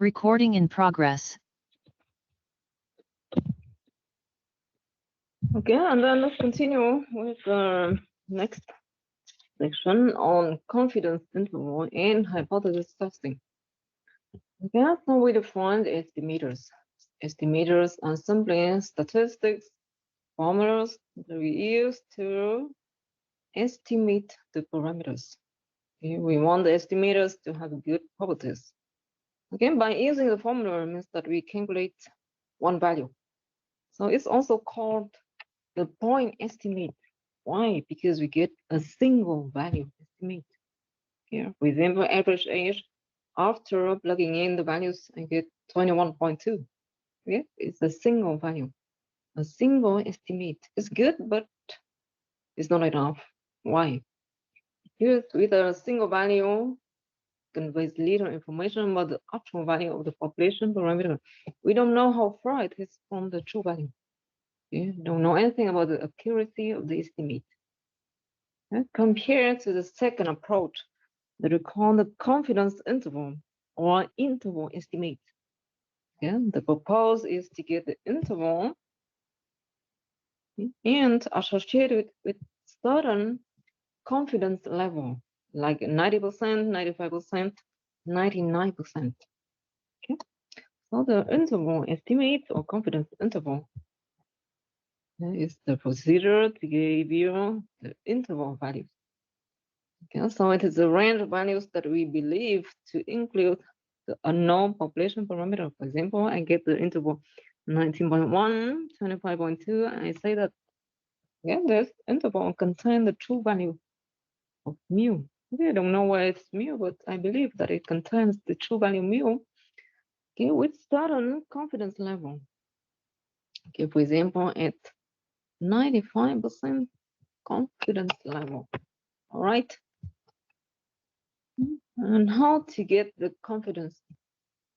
Recording in progress. Okay, and then let's continue with the next section on confidence interval and hypothesis testing. Okay, so we defined estimators. Estimators are simply statistics formulas that we use to estimate the parameters. Okay, we want the estimators to have good properties. Again, by using the formula means that we calculate one value. So it's also called the point estimate. Why? Because we get a single value estimate. Here, we remember average age. After plugging in the values, I get 21.2. Yeah, it's a single value. A single estimate is good, but it's not enough. Why? Because with a single value, conveys little information about the actual value of the population parameter. We don't know how far it is from the true value. We don't know anything about the accuracy of the estimate. Compared to the second approach that we call the confidence interval or interval estimate. The purpose is to get the interval and associate it with certain confidence level, like 90%, 95%, 99%. Okay. So the interval estimate or confidence interval is the procedure to give you the interval values. Okay, so it is the range of values that we believe to include the unknown population parameter. For example, I get the interval 19.1, 25.2, and I say that this interval contains the true value of mu. Okay, I don't know why it's mu, but I believe that it contains the true value mu. Okay, with certain confidence level. Okay, for example, at 95% confidence level. All right. And how to get the confidence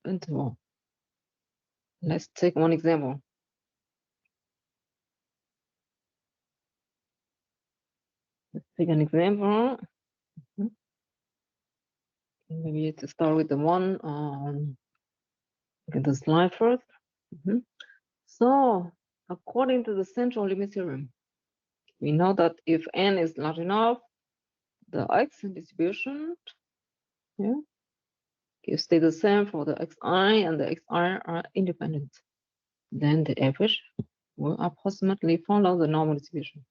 interval? Let's take one example. Let's take an example. Maybe to start with the one on the slide first. So, according to the central limit theorem, we know that if n is large enough, the x distribution stay the same for the xi, and the xi are independent. Then the average will approximately follow the normal distribution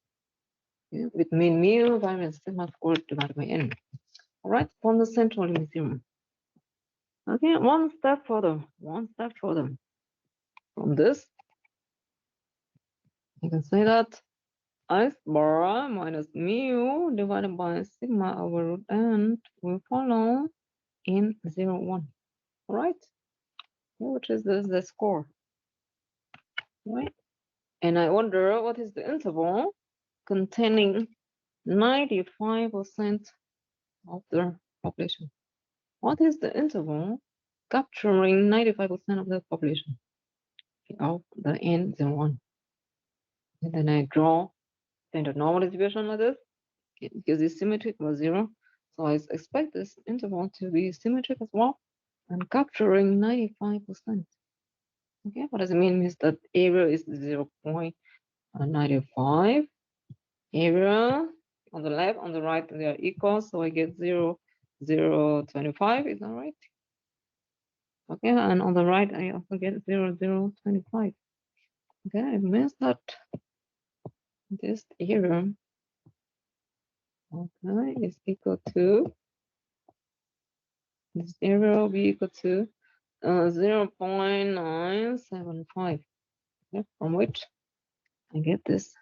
with mean mu variance sigma squared divided by n. All right, from the central limit theorem. Okay, one step further. From this, you can say that x bar minus mu divided by sigma over root n will follow in 0, 1. All right, which is the score. Right, and I wonder what is the interval containing 95% of the population. What is the interval capturing 95% of the population of the n01? And then I draw standard normal distribution like this, because the symmetric was 0. So I expect this interval to be symmetric as well and capturing 95%. Okay, what does it mean? Means that area is 0.95. Area on the left, on the right, they are equal. So I get 0.025. Is that right? Okay, and on the right, I also get 0.025. Okay, it means that this area, okay, is equal to, this area will be equal to 0.975, okay, from which I get this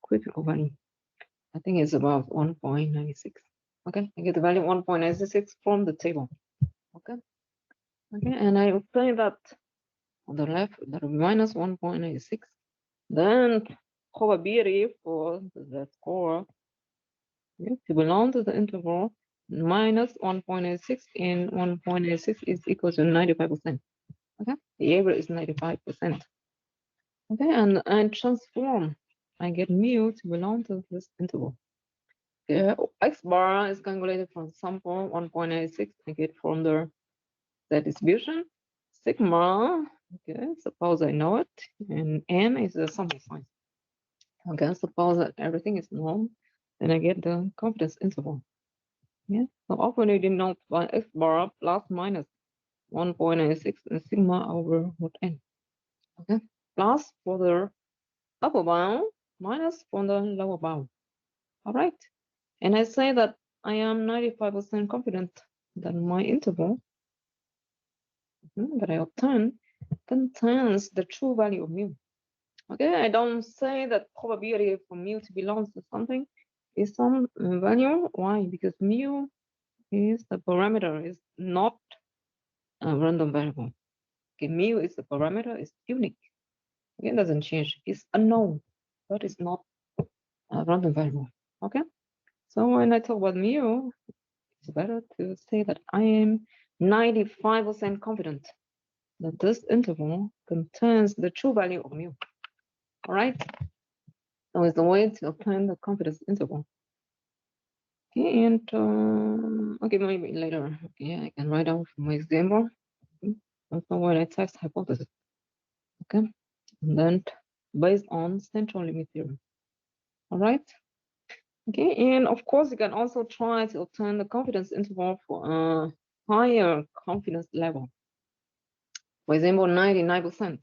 critical value. I think it's about 1.96. Okay, I get the value 1.96 from the table. Okay, and I will say that on the left that will be minus 1.96. Then probability for the score to belong to the interval minus 1.86 and 1.86 is equal to 95%. Okay, the average is 95%. Okay, and I transform. I get mu to belong to this interval. Okay, x bar is calculated from sample 1.86. I get from the distribution. Sigma, okay, suppose I know it, and n is the sample size. Okay, suppose that everything is known, then I get the confidence interval. Yeah, so often you denote by x bar plus minus 1.86 and sigma over root n. Okay, plus for the upper bound, minus for the lower bound. All right, and I say that I am 95% confident that my interval that I obtain contains the true value of mu. Okay, I don't say that probability for mu to belong to something is some value. Why? Because mu is the parameter, is not a random variable. Okay, mu is the parameter, is unique. Okay, it doesn't change. It's unknown, but it's not a random variable. Okay, so when I talk about mu, it's better to say that I am 95% confident that this interval contains the true value of mu. All right, so it's the way to obtain the confidence interval. Okay, and okay, maybe later. Okay, I can write out my example. Also, when I test hypothesis. Okay, and then based on central limit theorem. All right. Okay, and of course, you can also try to obtain the confidence interval for a higher confidence level. For example, 99%.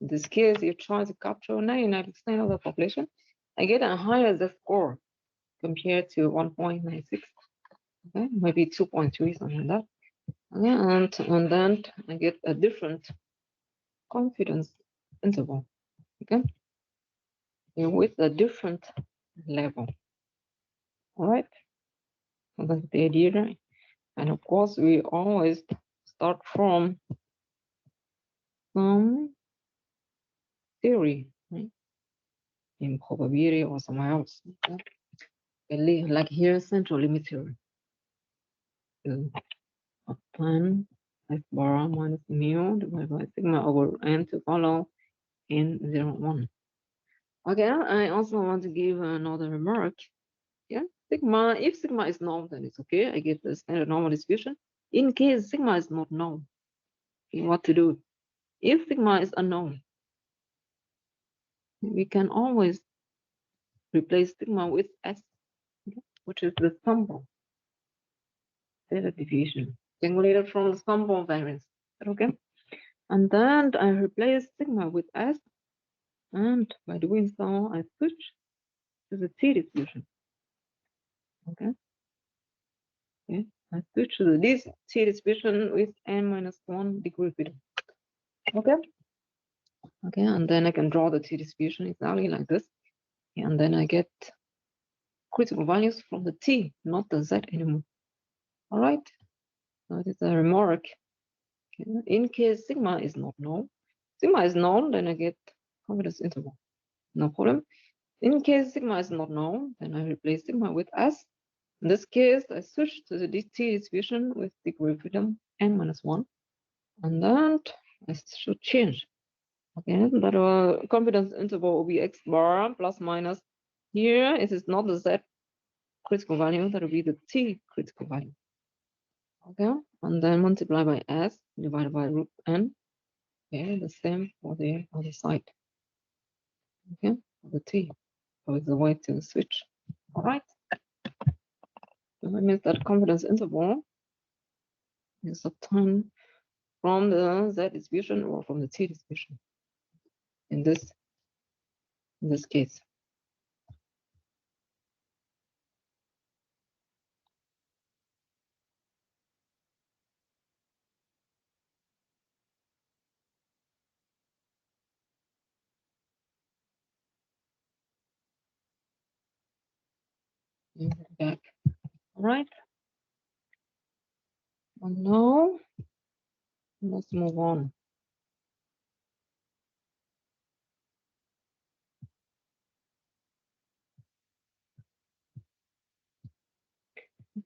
In this case, you try to capture 99% of the population. I get a higher Z score compared to 1.96. Okay, maybe 2.3, something like that. Okay, and then I get a different confidence interval. Okay, with a different level. All right, so that's the idea. And of course, we always start from some theory, right? In probability or somewhere else. Okay? Like here, central limit theory. Upon x bar minus mu divided by sigma over n to follow in 0, 1. Okay, I also want to give another remark. Yeah, sigma, if sigma is known, then it's okay. I get the standard normal distribution. In case sigma is not known, okay, what to do? If sigma is unknown, we can always replace sigma with s, okay, which is the sample standard deviation calculated from the sample variance. Okay, and then I replace sigma with s, and by doing so, I switch to the t distribution. Okay, okay, I switch to this t distribution with n minus 1 degree freedom. Okay, okay, and then I can draw the t distribution exactly like this, and then I get critical values from the t, not the z anymore. All right, so it is a remark. Okay. In case sigma is not known, sigma is known, then I get confidence interval. No problem. In case sigma is not known, then I replace sigma with s. In this case, I switch to the t distribution with degree freedom n minus 1, and then I should change. Okay, that confidence interval will be x bar plus minus. Here it is not the z critical value, that will be the t critical value. Okay, and then multiply by s divided by root n. Okay, the same for the other side. Okay, for the t. So it's the way to switch. All right. So that means that confidence interval is obtained from the z distribution or from the t distribution. In this case. Back. All right. And now let's move on.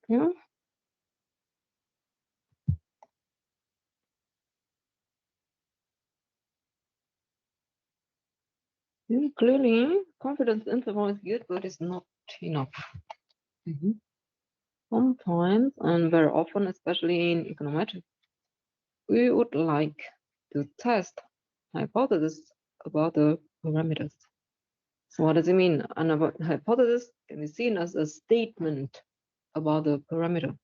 Yeah. Clearly, confidence interval is good, but it's not enough. Sometimes, and very often, especially in econometrics, we would like to test hypotheses about the parameters. So what does it mean? An hypothesis can be seen as a statement about the parameter.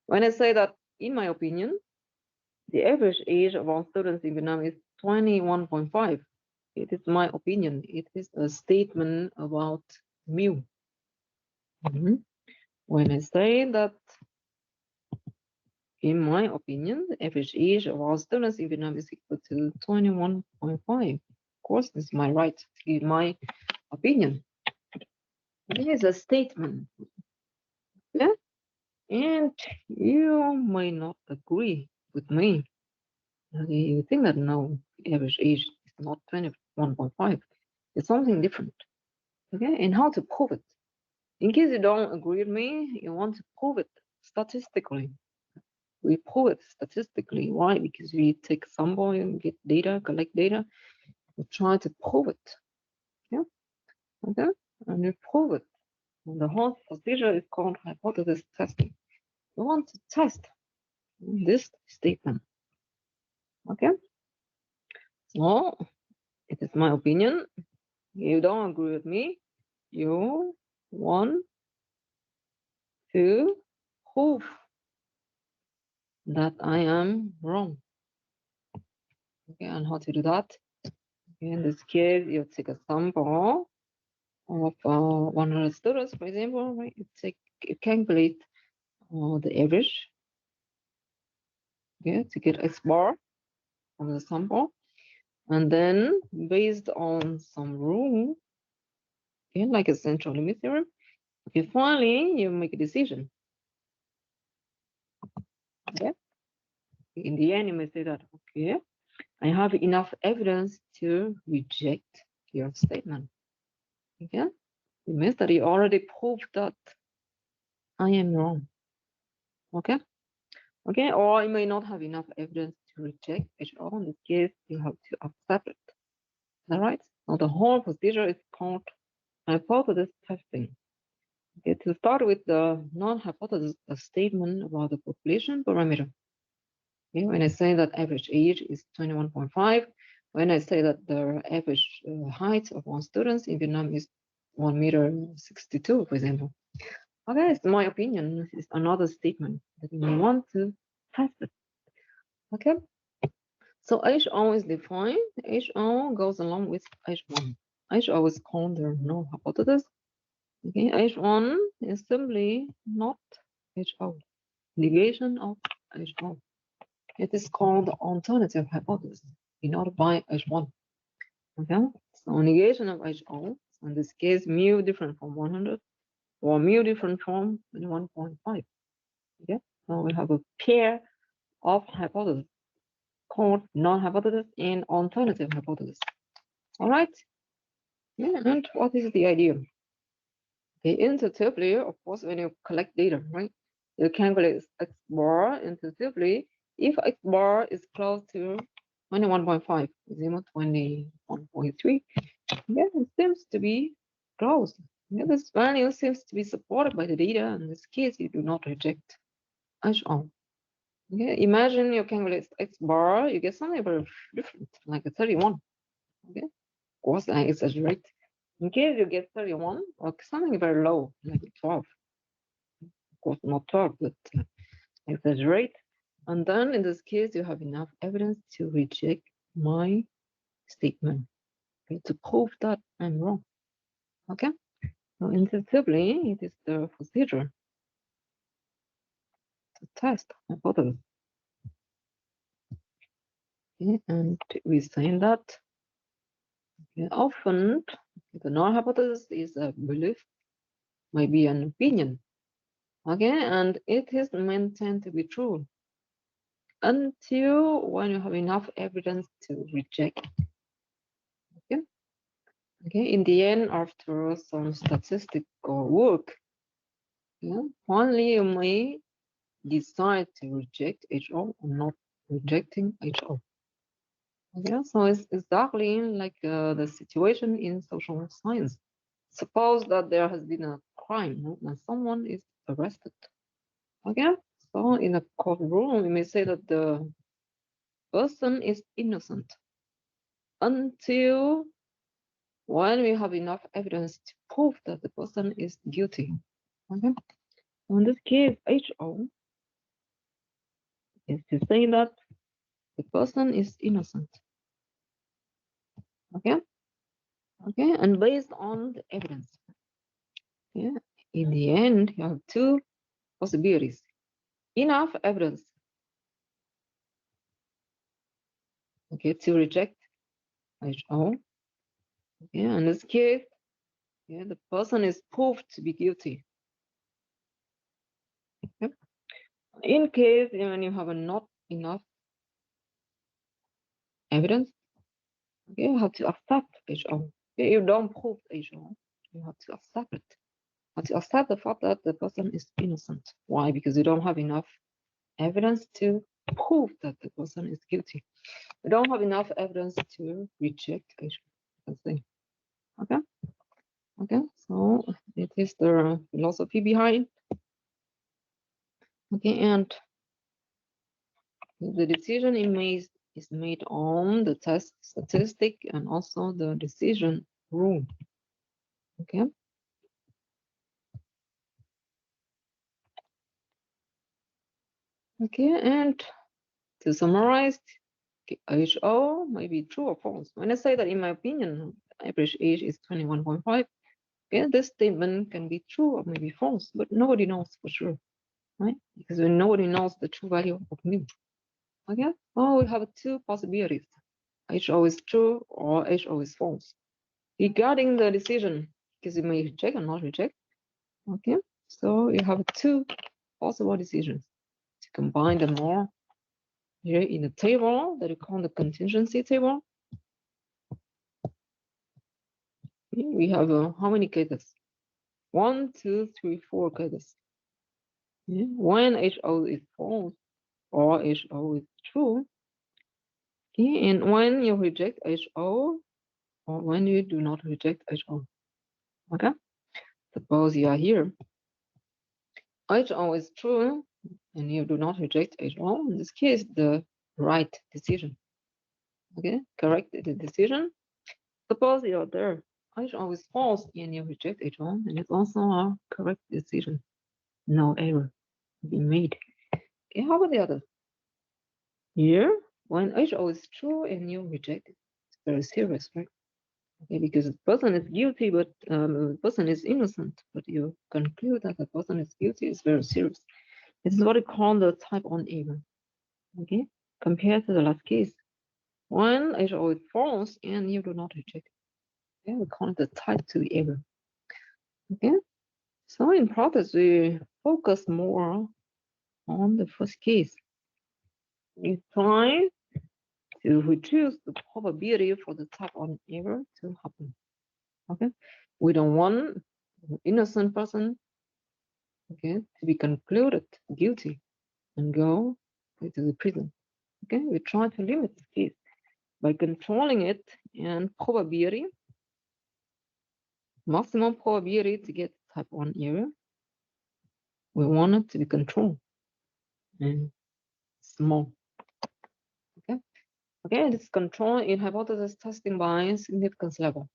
When I say that, in my opinion, the average age of all students in Vietnam is 21.5, it is my opinion. It is a statement about mu. When I say that, in my opinion, the average age of all students in Vietnam is equal to 21.5. Of course, this is my right to give my opinion. It is a statement. Yeah? And you may not agree with me. You think that no, average age is not 21.5. It's something different. Okay? And how to prove it? In case you don't agree with me, you want to prove it statistically. We prove it statistically. Why? Because we take sample and get data, collect data. We try to prove it. Yeah. Okay. And we prove it. And the whole procedure is called hypothesis testing. We want to test this statement. Okay. So it is my opinion. You don't agree with me. You want to prove that I am wrong. Okay, and how to do that? In this case, you take a sample of 100 students, for example, right? You calculate the average, okay, to get X bar from the sample, and then based on some rule, okay, like a central limit theorem, okay, finally you make a decision. Okay, in the end, you may say that, okay, I have enough evidence to reject your statement. Okay, it means that you already proved that I am wrong. Okay. Okay, or you may not have enough evidence to reject at all. In this case, you have to accept it. All right. Now the whole procedure is called hypothesis testing. Okay, to start with the non-hypothesis statement about the population parameter. Okay, when I say that average age is 21.5, when I say that the average height of one student in Vietnam is 1 meter 62, for example. Okay, it's my opinion. It's another statement that we want to test it. Okay. So HO is defined. HO goes along with H1. HO is called the null hypothesis. Okay, H1 is simply not HO. Negation of HO. It is called the alternative hypothesis denoted by H1. Okay, so negation of HO. So in this case, mu different from 100 or mu different from 1.5. Okay, so we have a pair of hypotheses called null hypothesis and alternative hypothesis. All right. Yeah, and what is the idea? Okay, intuitively, of course, when you collect data, right, you calculate X bar intuitively. If X bar is close to 21.5, 21.3, yeah, it seems to be close. Yeah, this value seems to be supported by the data. In this case, you do not reject HO. Okay, imagine you calculate X bar, you get something very different, like a 31. Okay, of course, I exaggerate. In case you get 31 or something very low, like 12, of course not 12, but exaggerate. And then in this case, you have enough evidence to reject my statement, okay, to prove that I'm wrong. Okay, so intuitively, it is the procedure to test hypothesis. Okay, and we say that okay, often the null hypothesis is a belief, might be an opinion. Okay, and it is maintained to be true until when you have enough evidence to reject it. Okay. Okay. In the end, after some statistical work, Yeah. Finally, you may decide to reject HO or not rejecting HO. Okay, so it's exactly like the situation in social science. Suppose that there has been a crime and someone is arrested. Okay, so in a courtroom, we may say that the person is innocent until when we have enough evidence to prove that the person is guilty. Okay, in this case, HO is to say that the person is innocent. Okay, okay, and based on the evidence, yeah, in the end, you have two possibilities. Enough evidence, okay, to reject HO. Okay, in this case, yeah, the person is proved to be guilty. Okay. In case when you have not enough evidence, okay, you have to accept HO. Okay, you don't prove HO, you have to accept it. You have to accept the fact that the person is innocent. Why? Because you don't have enough evidence to prove that the person is guilty. You don't have enough evidence to reject HO. Okay. Okay, so it is the philosophy behind. Okay, and the decision is made on the test statistic and also the decision rule. Okay. Okay, and to summarize, HO may be true or false. When I say that, in my opinion, average age is 21.5, okay, this statement can be true or maybe false, but nobody knows for sure, right? Because nobody knows the true value of mu. Okay, well, we have two possibilities. HO is true or HO is false. Regarding the decision, because you may reject or not reject, okay, so you have two possible decisions. To combine them all here in the table that we call the contingency table, we have how many cases? 1, 2, 3, 4 cases. Yeah. When HO is false or HO is true, okay, and when you reject HO or when you do not reject HO. Okay, suppose you are here. HO is true and you do not reject HO. In this case, the right decision. Okay, correct the decision. Suppose you're there. HO is false and you reject HO, and it's also a correct decision. No error being made. Okay, how about the other? Here, when HO is true and you reject it, it's very serious, right? Okay, because the person is guilty, but the person is innocent, but you conclude that the person is guilty is very serious. This is what we call the type 1 error. Okay, compared to the last case, when HO is false and you do not reject it, okay, we call it the type 2 error. Okay, so in practice, we focus more on the first case. We try to reduce the probability for the type 1 error to happen. Okay, we don't want an innocent person, okay, to be concluded guilty and go to the prison. Okay, we try to limit the case by controlling it and probability, maximum probability to get type 1 error. We want it to be controlled and small. Okay, okay, this control in hypothesis testing by significance level.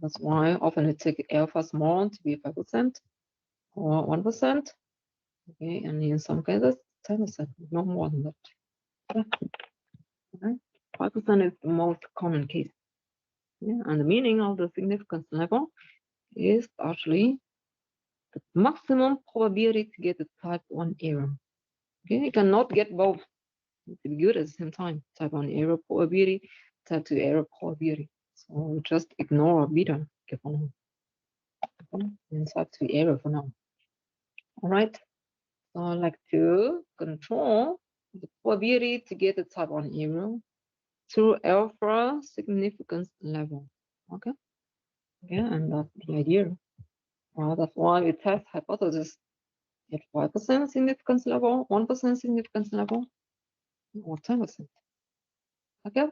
That's why often we take alpha small to be 5% or 1%. Okay, and in some cases 10%, no more than that. Okay, 5% is the most common case. Yeah, and the meaning of the significance level is actually the maximum probability to get the type 1 error. Okay, you cannot get both to be good at the same time. Type 1 error probability, type 2 error probability. So just ignore beta for now. Okay, and type 2 error for now. All right. So I like to control the probability to get the type 1 error through alpha significance level. Okay. Yeah, and that's the idea. That's why we test hypothesis at 5% significance level, 1% significance level, or 10%. Okay,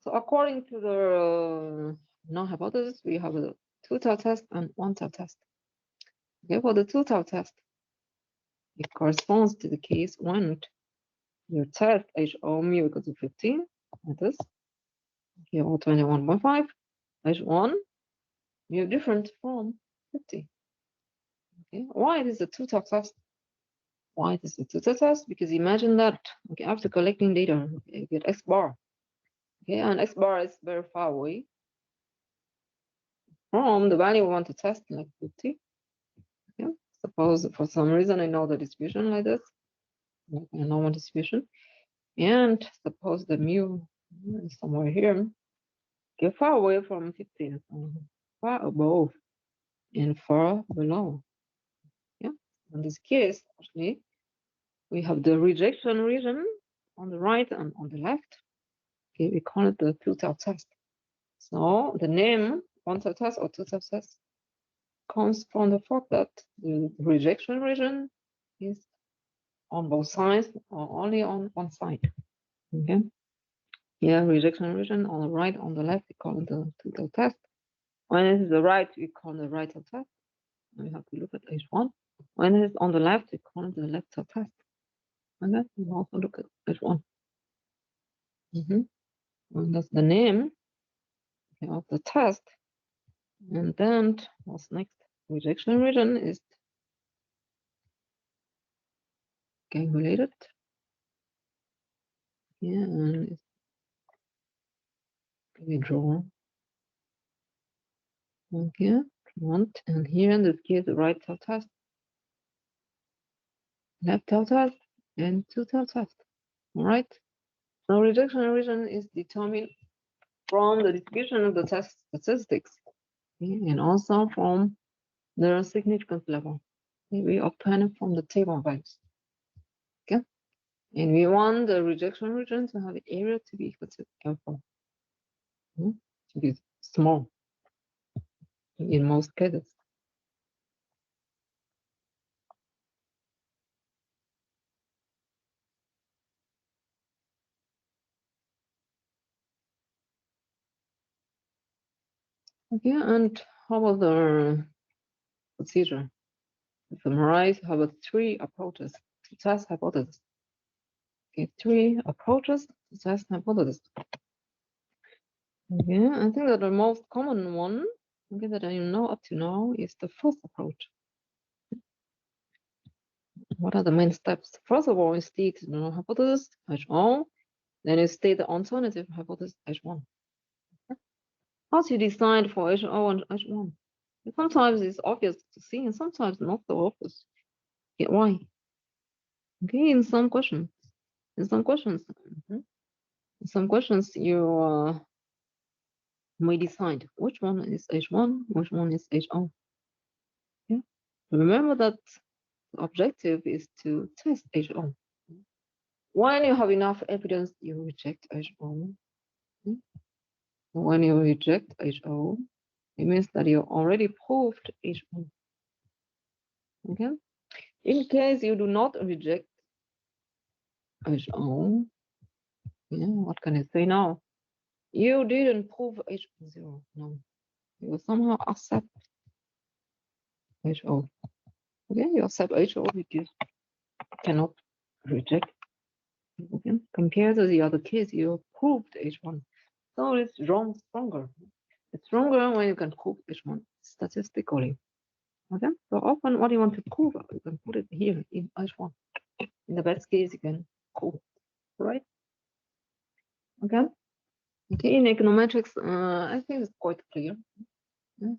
so according to the null hypothesis, we have a two-tail test and one-tail test. Okay, for the two-tail test, it corresponds to the case when your test HO mu equals to 15, like this. Okay, or 21.5, H1 mu different from 50. Okay, why it is a two-tail test? Why it is a two-tail test? Because imagine that, okay, after collecting data, okay, you get X bar. Okay, and X bar is very far away from the value we want to test, like 50. Okay, suppose for some reason I know the distribution like this, like a normal distribution, and suppose the mu is somewhere here, okay, far away from 50, far above and far below. Yeah, in this case, actually, we have the rejection region on the right and on the left. Okay, we call it the two-tail test. So the name one-tail test or two-tail test comes from the fact that the rejection region is on both sides or only on one side. Okay. Yeah, rejection region on the right, on the left, we call it the two-tail test. When it is the right, we call it the right-tail test. We have to look at H1. When it is on the left, we call it the left-tail test. And then we also look at H1. And that's the name of the test. And then what's next? Rejection region is calculated. Yeah, and it's we draw. Okay, and here in this case, the right tail test, left tail test, and two tail test. All right. So rejection region is determined from the distribution of the test statistics, okay, and also from the significance level. Okay, we obtain it from the table values. Okay, and we want the rejection region to have an area to be equal to L4, to be small in most cases. Okay, and how about the procedure? To summarize, how about three approaches to test hypothesis? Okay, three approaches to test hypothesis. Okay, I think that the most common one, okay, that I know up to now is the first approach. What are the main steps? First of all, you state the null hypothesis H0, then you state the alternative hypothesis H1. How do you decide for H0 and H1? Sometimes it's obvious to see, and sometimes not so obvious. Okay, why? Okay, in some questions, you may decide which one is H1, which one is H0. Yeah. Remember that the objective is to test HO. When you have enough evidence, you reject HO. When you reject HO, it means that you already proved HO. Okay. In case you do not reject HO, yeah, what can I say now? You didn't prove HO0. No, you somehow accept HO. Okay, you accept HO because you cannot reject. Okay, compared to the other case, you proved H1. So it's stronger. It's stronger when you can prove H1 statistically. Okay, so often what you want to prove, you can put it here in H1. In the best case, you can prove, right? Okay. Okay, in econometrics, I think it's quite clear. Yes.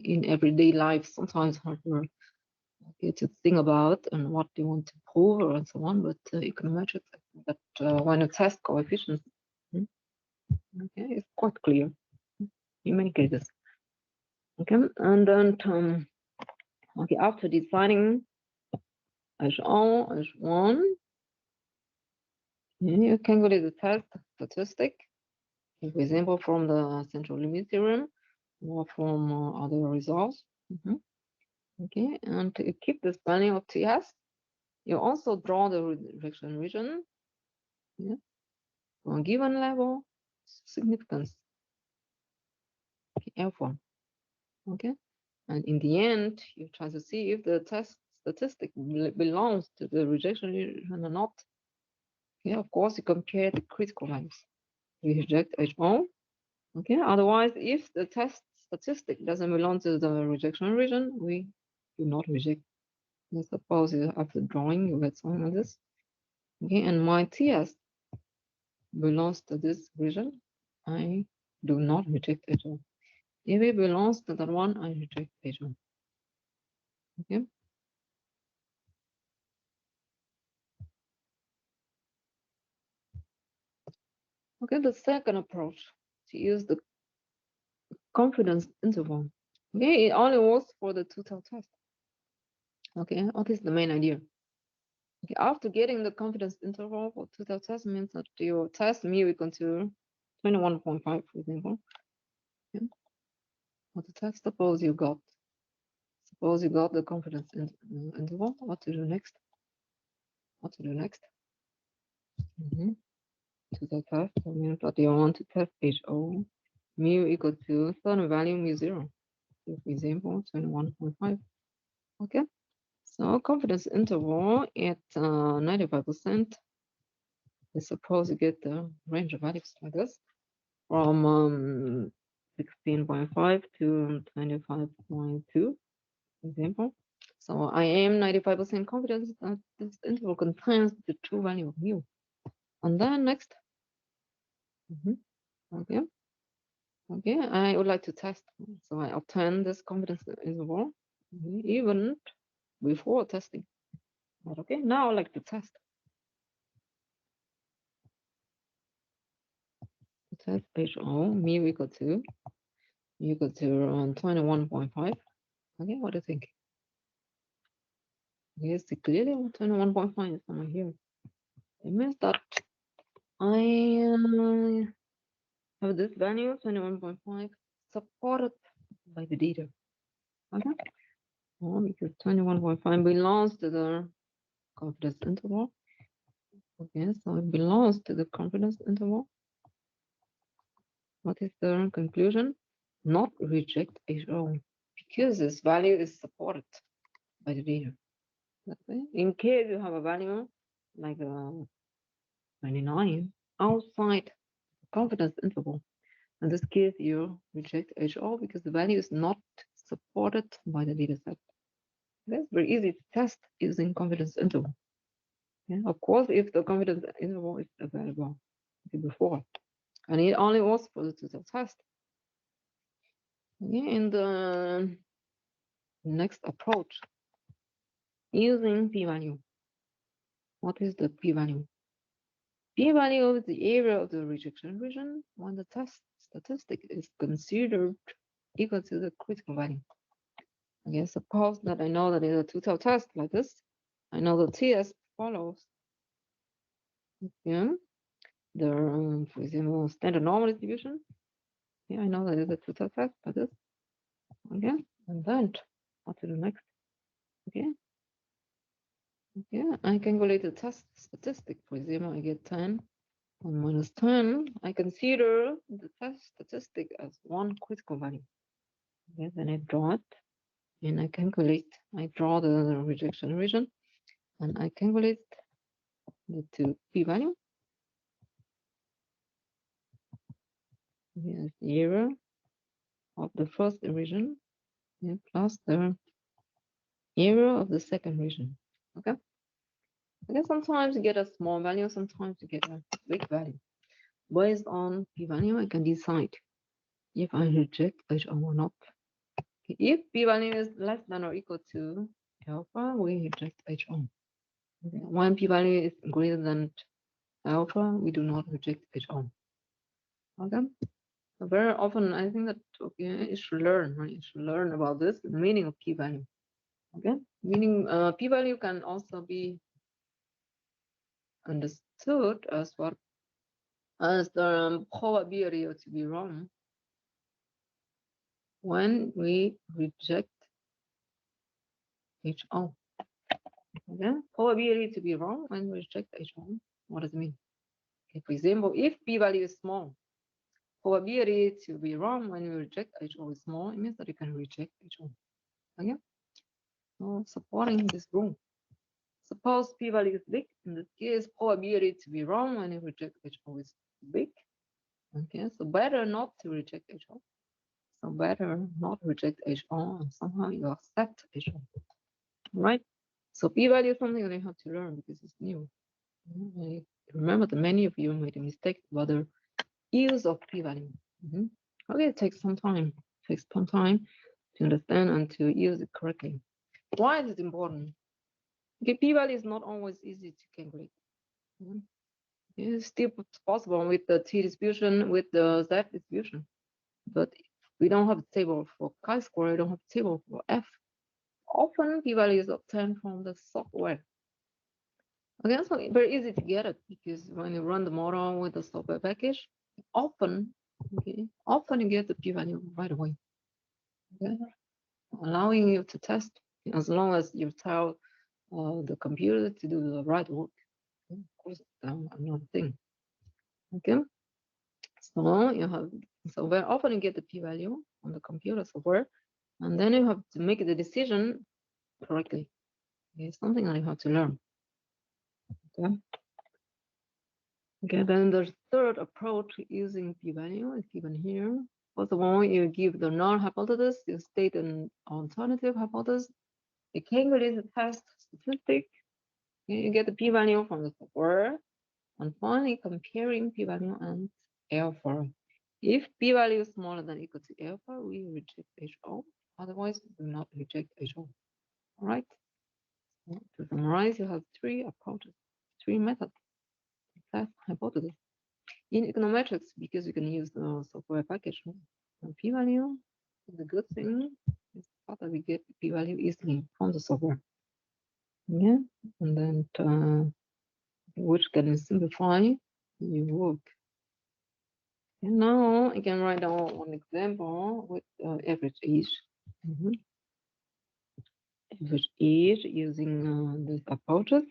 In everyday life, sometimes harder to think about and what you want to prove and so on, but econometrics, that when you test coefficients, okay, it's quite clear in many cases. Okay, and then okay, after defining H0, H1, you can go to the test statistic, for example, from the central limit theorem or from other results. Okay, and to keep the spanning of TS, You also draw the rejection region, yeah, for a given level significance, alpha. Okay, and in the end, you try to see if the test statistic belongs to the rejection region or not. Okay, of course, you compare the critical values. We reject HO. Okay, otherwise, if the test statistic doesn't belong to the rejection region, we do not reject. Let's suppose you have the drawing, you get something like this. Okay, and my TS belongs to this region, I do not reject HO. If it belongs to that one, I reject HO. Okay. Okay, the second approach to use the confidence interval. Okay, it only works for the two-tailed test. Okay, what is the main idea? Okay, after getting the confidence interval for two-tailed test means that your test mu equal to 21.5, for example. Okay. What the test suppose you got the confidence interval. What to do next? What to do next? Two-tailed test means that you want to test HO mu equal to certain value mu 0. So for example, 21.5. Okay. So confidence interval at 95%. Let's suppose you get the range of values like this from 16.5 to 25.2, example. So I am 95% confident that this interval contains the true value of mu. And then next, okay, I would like to test. So I obtain this confidence interval even before testing. But okay, now I like to test. Test HO mu equal to 21.5. Okay, what do you think? Yes, clearly 21.5 is somewhere here. It means that I have this value 21.5 supported by the data. Okay, because 21.5 belongs to the confidence interval. Okay, so it belongs to the confidence interval. What is the conclusion? Not reject HO because this value is supported by the data. Okay. In case you have a value like 29 outside the confidence interval, in this case you reject HO because the value is not supported by the data set. That's very easy to test using confidence interval. Yeah? Of course, if the confidence interval is available before, and it only works for the two-tailed test. Okay, in the next approach, using p-value. What is the p-value? P-value is the area of the rejection region when the test statistic is considered equal to the critical value. Okay, suppose that I know that it's a two-tailed test like this. I know the TS follows. Yeah, the for example standard normal distribution. Yeah, I know that it's a two-tailed test like this. Okay, and then what to do next? Okay, I calculate the test statistic. For example, I get 10 and minus 10. I consider the test statistic as one critical value. Okay, then I draw it and I calculate. I draw the rejection region and I calculate the two p-value. Here's the error of the first region plus the error of the second region. Okay. Okay, sometimes you get a small value, sometimes you get a big value. Based on p-value, I can decide if I reject HO or not. Okay. If p-value is less than or equal to alpha, we reject HO. Okay. When p-value is greater than alpha, we do not reject HO. Okay. So very often, I think that okay, you should learn, right? You should learn about this, the meaning of p-value. Okay, meaning p-value can also be understood as what as the probability to be wrong when we reject HO. Okay, probability to be wrong when we reject H1. What does it mean? Okay, for example, if p-value is small, probability to be wrong when we reject H1 is small, it means that you can reject H1. Okay, so supporting this rule. Suppose p-value is big, in this case, probability to be wrong when you reject H1 is big. Okay, so better not to reject H1. So better not reject H1 and somehow you accept H1. Right? So p-value is something that you have to learn because it's new. I remember that many of you made a mistake about the use of p-value. Okay, it takes some time. It takes some time to understand and to use it correctly. Why is it important? Okay, p-value is not always easy to calculate. It's still possible with the t-distribution, with the z-distribution. But we don't have a table for chi-square, we don't have a table for f. Often p-value is obtained from the software. Okay, so very easy to get it because when you run the model with the software package, often you get the p-value right away. Okay, allowing you to test as long as you tell the computer to do the right work. Okay? Of course, another thing. Okay, so you have very often you get the p-value on the computer software, and then you have to make the decision correctly. It's something that you have to learn. Okay. Okay, then the third approach using p-value is given here. First of all, you give the null hypothesis, you state an alternative hypothesis, you calculate the test statistic, you get the p-value from the software, and finally comparing p-value and alpha. If p-value is smaller than or equal to alpha, we reject HO. Otherwise, we do not reject HO. All right. So to summarize, you have three approaches, three methods to test hypothesis. In econometrics, because you can use the software package, p-value is a good thing. It's that we get p-value easily from the software. Yeah, and then which can simplify your work. And now I can write down one example with average age. Average age using these approaches.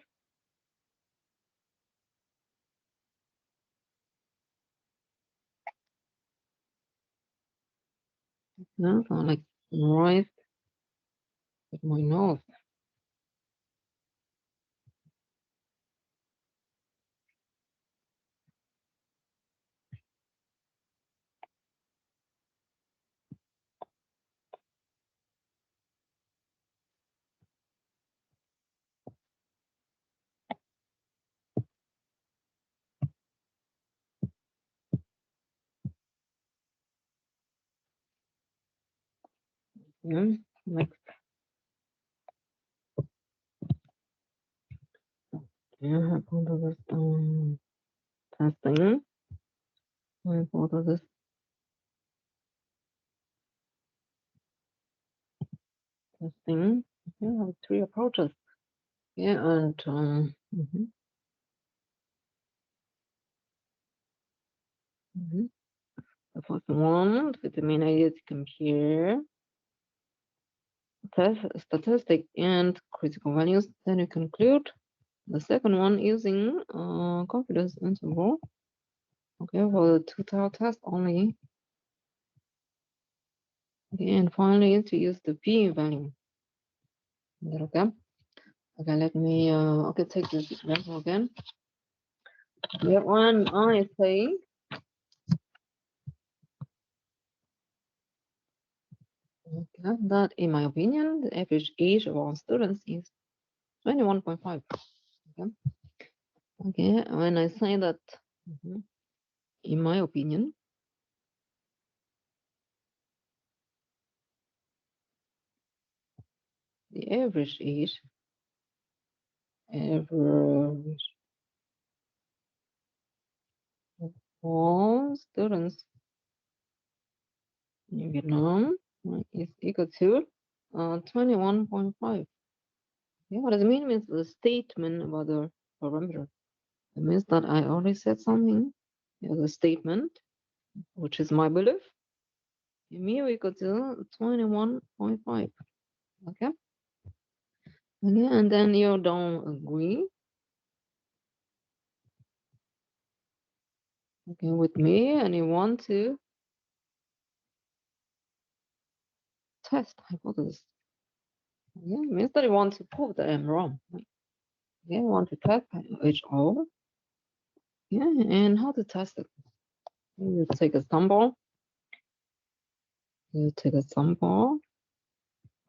Yeah, so like right with my nose. Yeah, next. Yeah, hypothesis testing. Hypothesis testing. You have three approaches. Yeah, and the first one, the main idea to compare test statistic and critical values. Then you conclude. The second one using confidence interval. Okay, for the two-tail test only. Okay, and finally to use the p-value. Okay. Okay, let me take this example again. Yeah, when I say that in my opinion, the average age of our students is 21.5. Okay, when I say that in my opinion, the average age of all students in Vietnam is equal to 21.5. Yeah, what does it mean? It means the statement about the parameter. It means that I already said something as a statement, which is my belief. Mu equal to 21.5. Okay. Okay, and then you don't agree, okay, with me, and you want to test hypothesis. Yeah, means that you want to prove that I'm wrong. Right? Yeah, you want to test HO. Yeah, and how to test it? You take a sample. You take a sample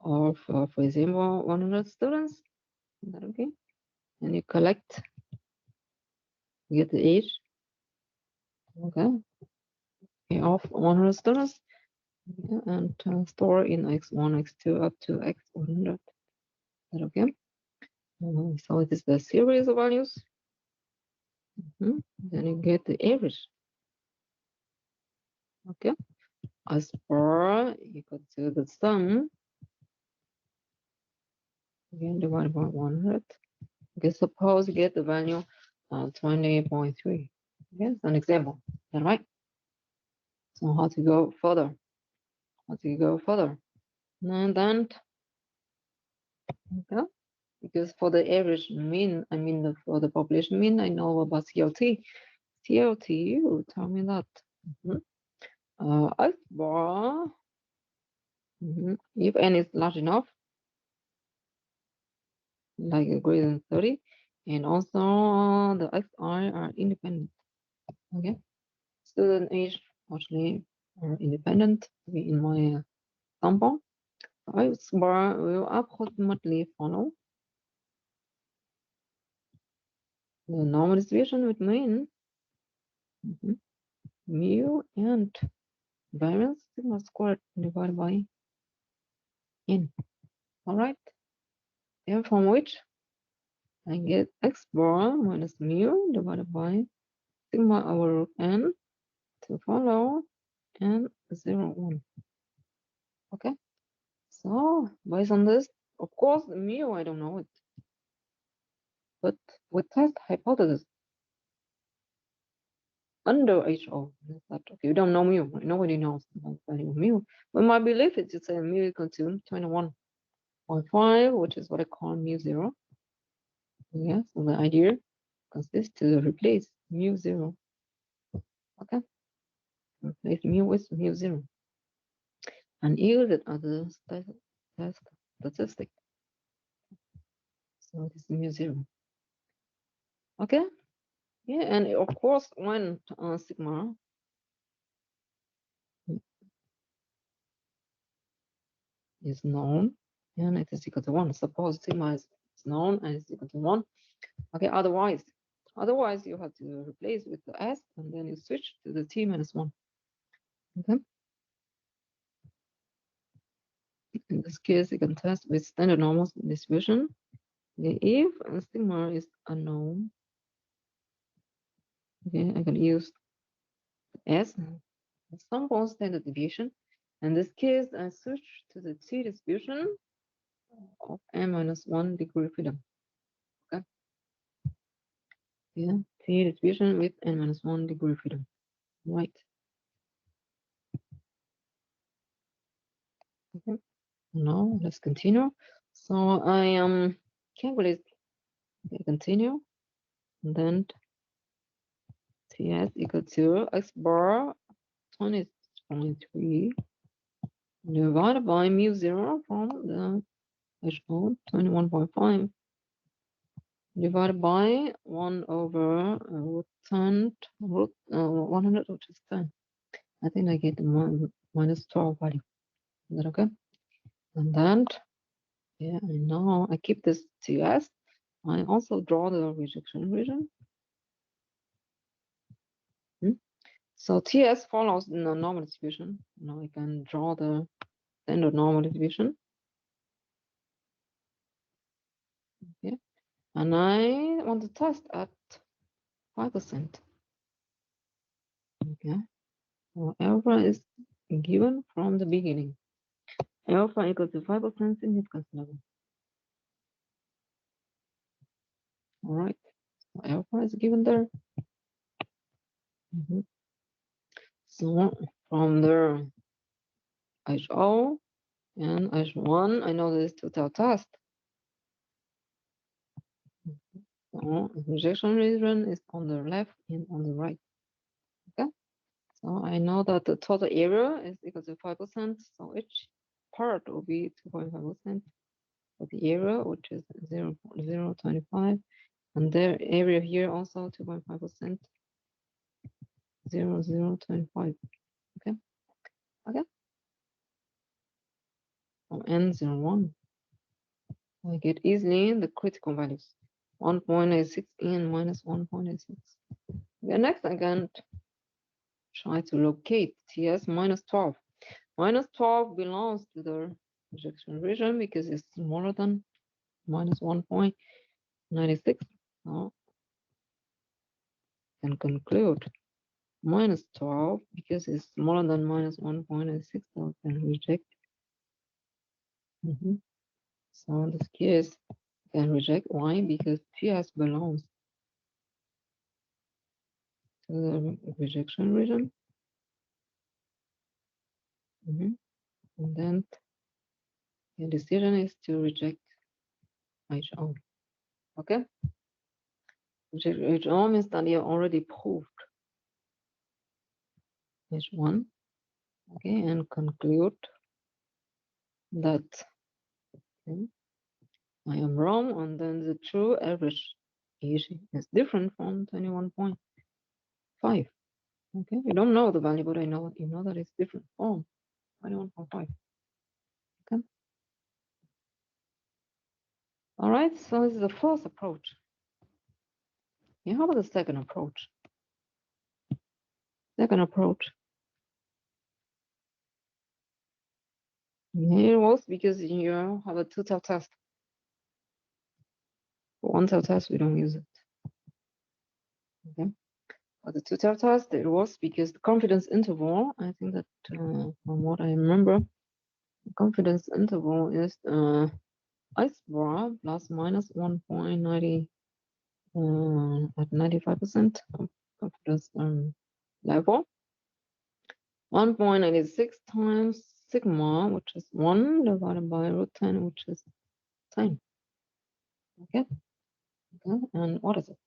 of, for example, 100 students. Is that okay? And you collect, you get the age, okay, of 100 students, yeah, and store in x1, x2 up to x100. Is that okay? So it is the series of values. Then you get the average. Okay, as per equal to the sum, again divided by 100. Okay, suppose you get the value 20.3. Yes, an example. Is that right? So how to go further? How to go further? And then, okay, because for the average mean, I mean for the population mean, I know about CLT. CLT will tell me that X bar, if n is large enough, like greater than 30, and also the xi are independent. Okay, student age actually are independent in my sample. X bar will approximately follow the normal distribution with mean mu and variance sigma squared divided by n. All right, and from which I get x bar minus mu divided by sigma over root n to follow n 0, 1. Okay, so based on this, of course, mu I don't know it, but with test hypothesis under HO, that okay, you don't know mu, nobody knows the value of mu. But my belief is just say mu equal to 21.5, which is what I call mu 0. Yeah, so the idea consists to replace mu 0. Okay, replace mu with mu 0 and use it as a statistic. So this is mu 0. Okay, yeah, and of course when sigma is known and it is equal to 1. Suppose sigma is known and it's equal to 1. Okay, otherwise you have to replace with the s and then you switch to the t minus 1. Okay. In this case, you can test with standard normal distribution. Okay, if sigma is unknown, okay, I can use s sample standard deviation. In this case, I switch to the t distribution of n minus 1 degree freedom. Okay. Yeah, t distribution with n minus 1 degree freedom. Right. Okay. Now let's continue. So I calculate, okay, continue, and then ts equal to x bar 20.3 divided by mu 0 from the threshold 21.5 divided by 1 over root 10 root 100, which is 10. I think I get the minus 12 value. Is that okay? And then, yeah, I know I keep this TS. I also draw the rejection region. So TS follows the normal distribution. Now I can draw the standard normal distribution. Okay. And I want to test at 5%. Okay. So alpha is given from the beginning. Alpha equal to 5% significance level. All right. So alpha is given there. So from the HO and H1, I know this total test. So rejection region is on the left and on the right. Okay. So I know that the total area is equal to 5%. So each part will be 2.5% for the area, which is 0.025. And their area here also 2.5%, 0.025. Okay. Okay. So N01. I get easily the critical values. 1.86 and minus 1.86. Okay, next I can try to locate TS minus 12. Minus 12 belongs to the rejection region because it's smaller than minus 1.96. Now I can conclude minus 12 because it's smaller than minus 1.96. So I can reject. So in this case, I can reject. Why? Because TS belongs to the rejection region. And then the decision is to reject HO. Okay? Reject HO means that you already proved H1. Okay, and conclude that I am wrong, and then the true average is different from 21.5. Okay, you don't know the value, but I know you know that it's different from 21.5. Okay. All right, so this is the first approach. Yeah, how about the second approach? Second approach. It works because you have a two-tailed test. For one-tailed test, we don't use it. Okay. But the two-tailed test, it works because the confidence interval, I think that from what I remember, the confidence interval is X bar plus minus 1.90 at 95% confidence level. 1.96 times sigma, which is 1 divided by root 10, which is 10. Okay. Okay. And what is it?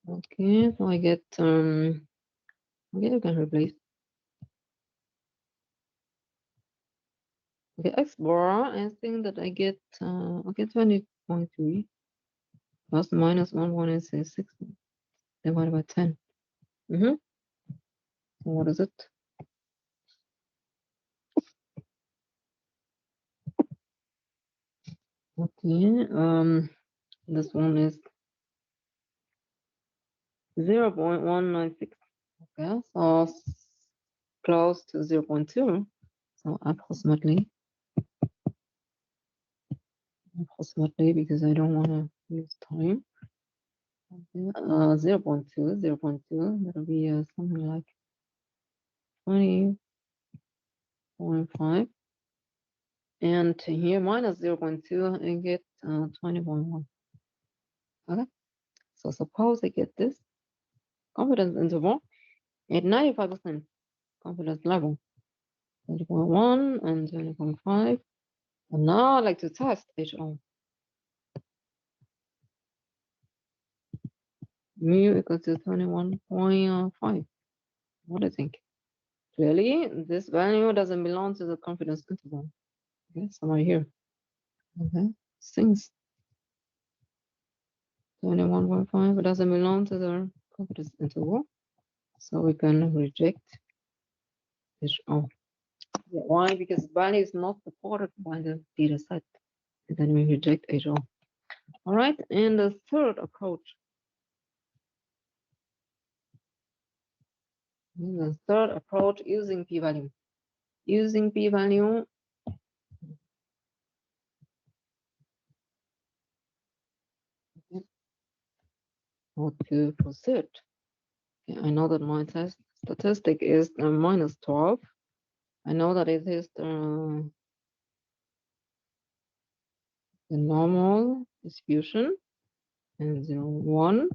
Okay, so I get okay, you can replace. Okay, X bar, I think that I get okay 20.3 plus minus 1.86 divided by 10. So what is it? Okay, this one is 0.196. Okay, so close to 0.2. So approximately because I don't want to use time. Okay, 0.2, that'll be something like 20.5. And here minus 0.2, I get 20.1. Okay, so suppose I get this confidence interval at 95% confidence level, 20.1 and 20.5. And now I'd like to test HO. Mu equals to 21.5. What do you think? Clearly, this value doesn't belong to the confidence interval. Okay, somewhere here. Okay, since 21.5 doesn't belong to the confidence interval, so we can reject HO. Why? Because value is not supported by the data set. And then we reject HO. All right, and the third approach. The third approach using p-value. Using p-value. How to proceed? Okay, I know that my test statistic is minus 12. I know that it is the normal distribution and 0, 1,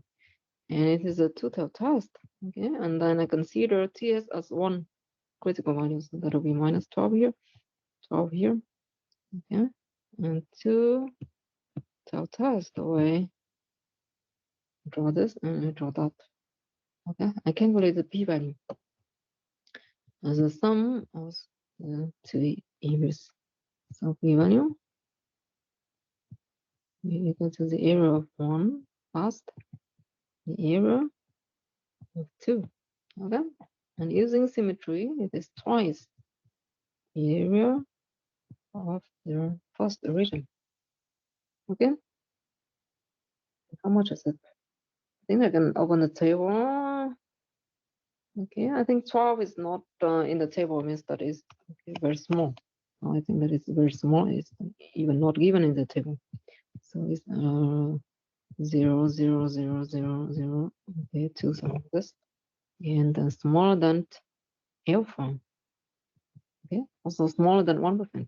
and it is a two-tailed test. Okay, and then I consider TS as one critical values. So that will be minus 12 here, 12 here. Okay, and 2 delta is the way I draw this and I draw that. Okay, I calculate the p-value as the sum of the two areas. So p-value equal to the area of 1 past the area of 2. Okay, and using symmetry, it is twice the area of the first region. Okay, how much is it? I think I can open the table. Okay, I think 12 is not in the table, means that is okay, very small. I think that is very small. It's even not given in the table. So it's 0, 0, 0, 0, 0. Okay, 2 something like this, and smaller than alpha. Okay, also smaller than 1%.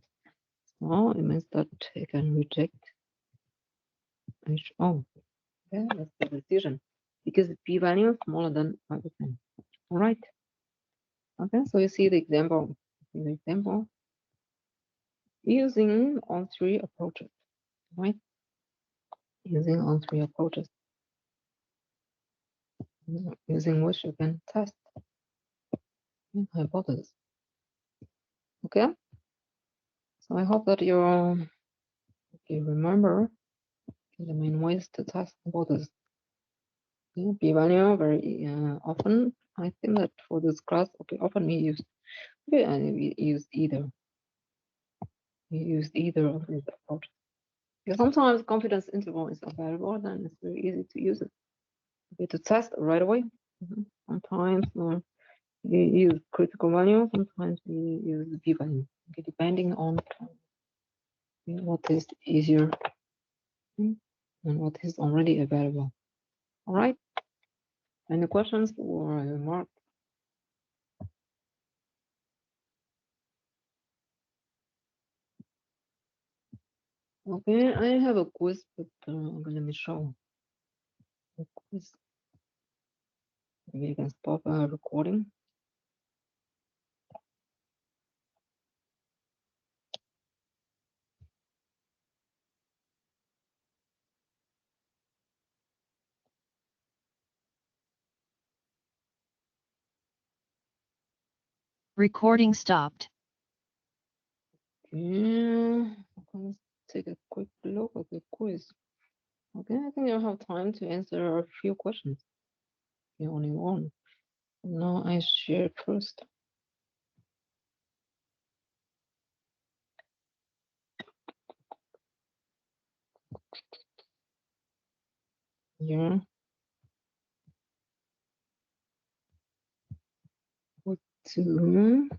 So it means that I can reject HO. Okay, that's the decision because the p-value is smaller than 5%. All right. Okay, so you see the example. Using all three approaches, right? Using all three approaches, using which you can test the hypothesis. Okay, so I hope that you remember the main ways to test hypothesis. Okay, p-value very often. I think that for this class, okay, often we use and we use either. We use either of these approaches. Because sometimes confidence interval is available, then it's very easy to use it. Okay, to test right away. Sometimes we use critical value, sometimes we use the p-value, okay, depending on what is easier and what is already available. All right. Any questions or remarks? Okay, I have a quiz, but let me show the quiz. Maybe you can stop recording. Recording stopped. Okay, let's take a quick look at the quiz. Okay, I think you'll have time to answer a few questions. Okay, only one. Now I share first. Yeah. Go to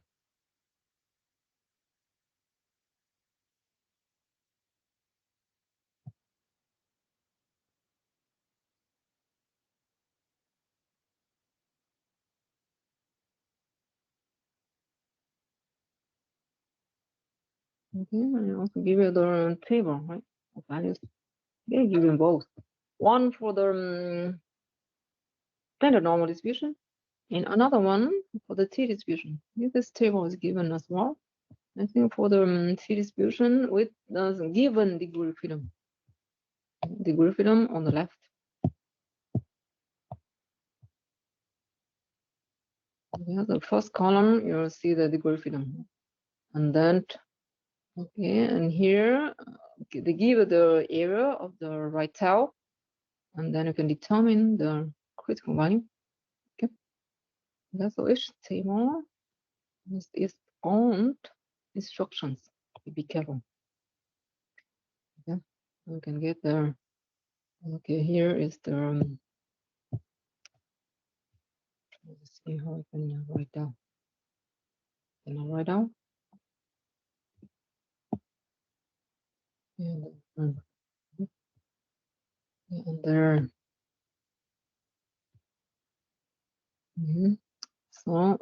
okay, I also give you the table, right? Of values. Okay, give you both. One for the standard normal distribution, and another one for the t distribution. This table is given as well. I think for the t distribution with the given degree of freedom. Degree of freedom on the left. Yeah, the first column you'll see the degree of freedom, and then okay, and here they give the area of the right tail, and then you can determine the critical value. Okay, that's each table has its own instructions. Be careful. Okay, you can get there. Okay, here is the. Let's see how I can write down. Can I write down? And there. So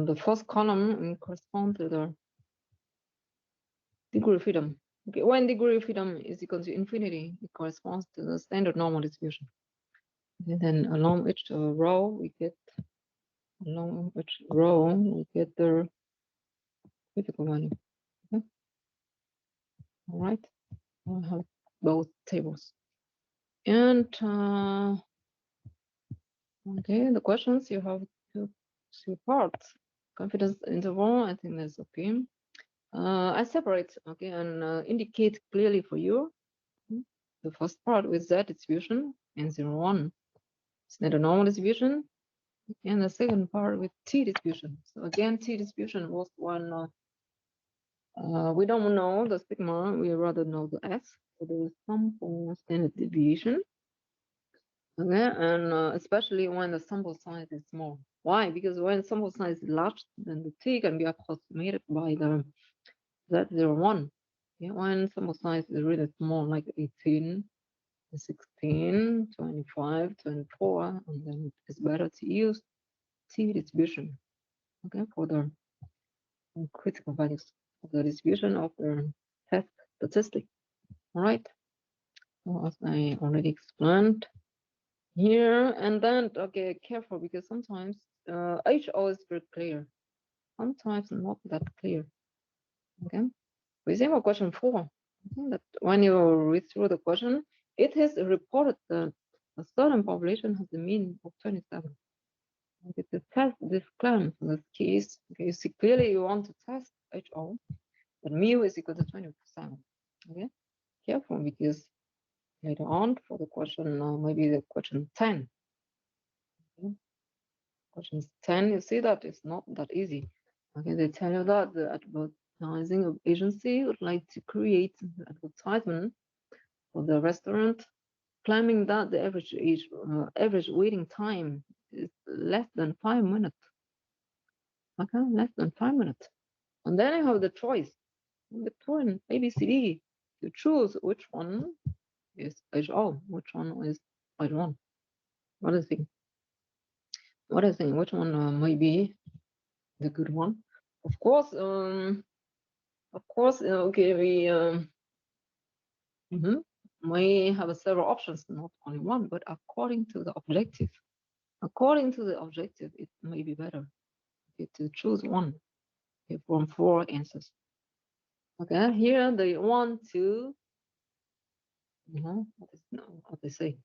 the first column corresponds to the degree of freedom. Okay, when degree of freedom is equal to infinity, it corresponds to the standard normal distribution. And then along each row, we get along which row we get the critical value. Okay. All right. I have both tables. And okay, the questions you have two parts. Confidence interval, I think that's okay. I separate, okay, and indicate clearly for you the first part with Z distribution and 0, 1. Standard normal distribution, and the second part with T distribution. So again, T distribution was one. We don't know the sigma. We rather know the S. So the sample standard deviation. Okay, and especially when the sample size is small. Why? Because when sample size is large, then the T can be approximated by the Z01. Yeah, when sample size is really small, like 18, 16, 25, 24, and then it's better to use T distribution, okay, for the critical values of the distribution of the test statistic. All right. So as I already explained here, and then okay, careful because sometimes HO is very clear, sometimes not that clear. Okay. For example, question 4. That when you read through the question, it is reported that a certain population has a mean of 27. Okay, to test this claim, so the key is, okay, you see clearly you want to test HO, but mu is equal to 20%. Okay, careful because later on for the question, maybe the question 10. Okay? Question 10, you see that it's not that easy. Okay, they tell you that the advertising agency would like to create the advertisement for the restaurant, claiming that the average waiting time is less than 5 minutes. Okay, less than 5 minutes. And then I have the choice between A, B, C, D. You choose which one is HO, which one is H1. What do you think? What do you think? Which one might be the good one? Of course, okay, we have several options, not only one, but according to the objective. According to the objective, it may be better to choose one from 4 answers. Okay, here they want to, what they say.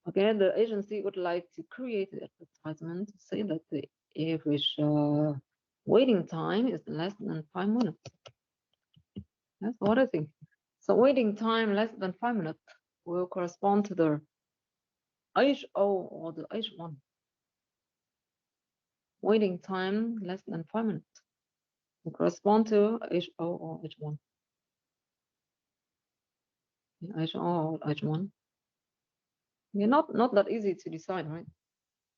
Okay, the agency would like to create the advertisement to say that the average waiting time is less than 5 minutes. That's what I think. So waiting time less than 5 minutes will correspond to the HO or the H1. Waiting time less than 5 minutes will correspond to HO or H1. HO or H1. Yeah, not that easy to decide, right?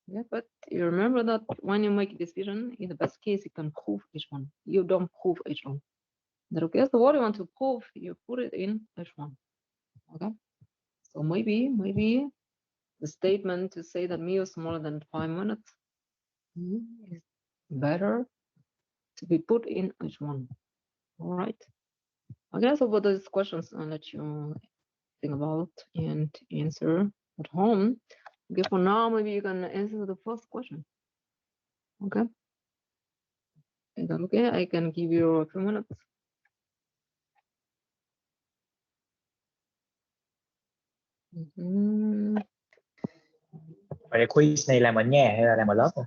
Yeah, but you remember that when you make a decision, in the best case, you can prove H1. You don't prove H1. That okay? So what you want to prove, you put it in H1. Okay. So maybe the statement to say that mu is smaller than 5 minutes is better to be put in H1. All right. Okay. So for those questions, I'll let you think about and answer at home. Okay. For now, maybe you can answer the first question. Okay. Okay, I can give you a few minutes. Vậy quiz này làm ở nhà hay là làm ở lớp không?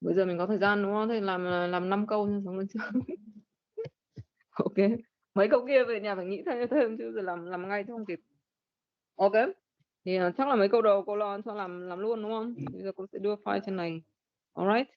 Bây giờ mình có thời gian đúng không? Thì làm 5 câu nha, xong rồi chưa? Ok. Mấy câu kia về nhà phải nghĩ thêm chứ giờ làm ngay chứ không kịp. Ok. Thì chắc là mấy câu đầu cô lo cho làm luôn đúng không? Bây giờ cô sẽ đưa file trên này. Alright.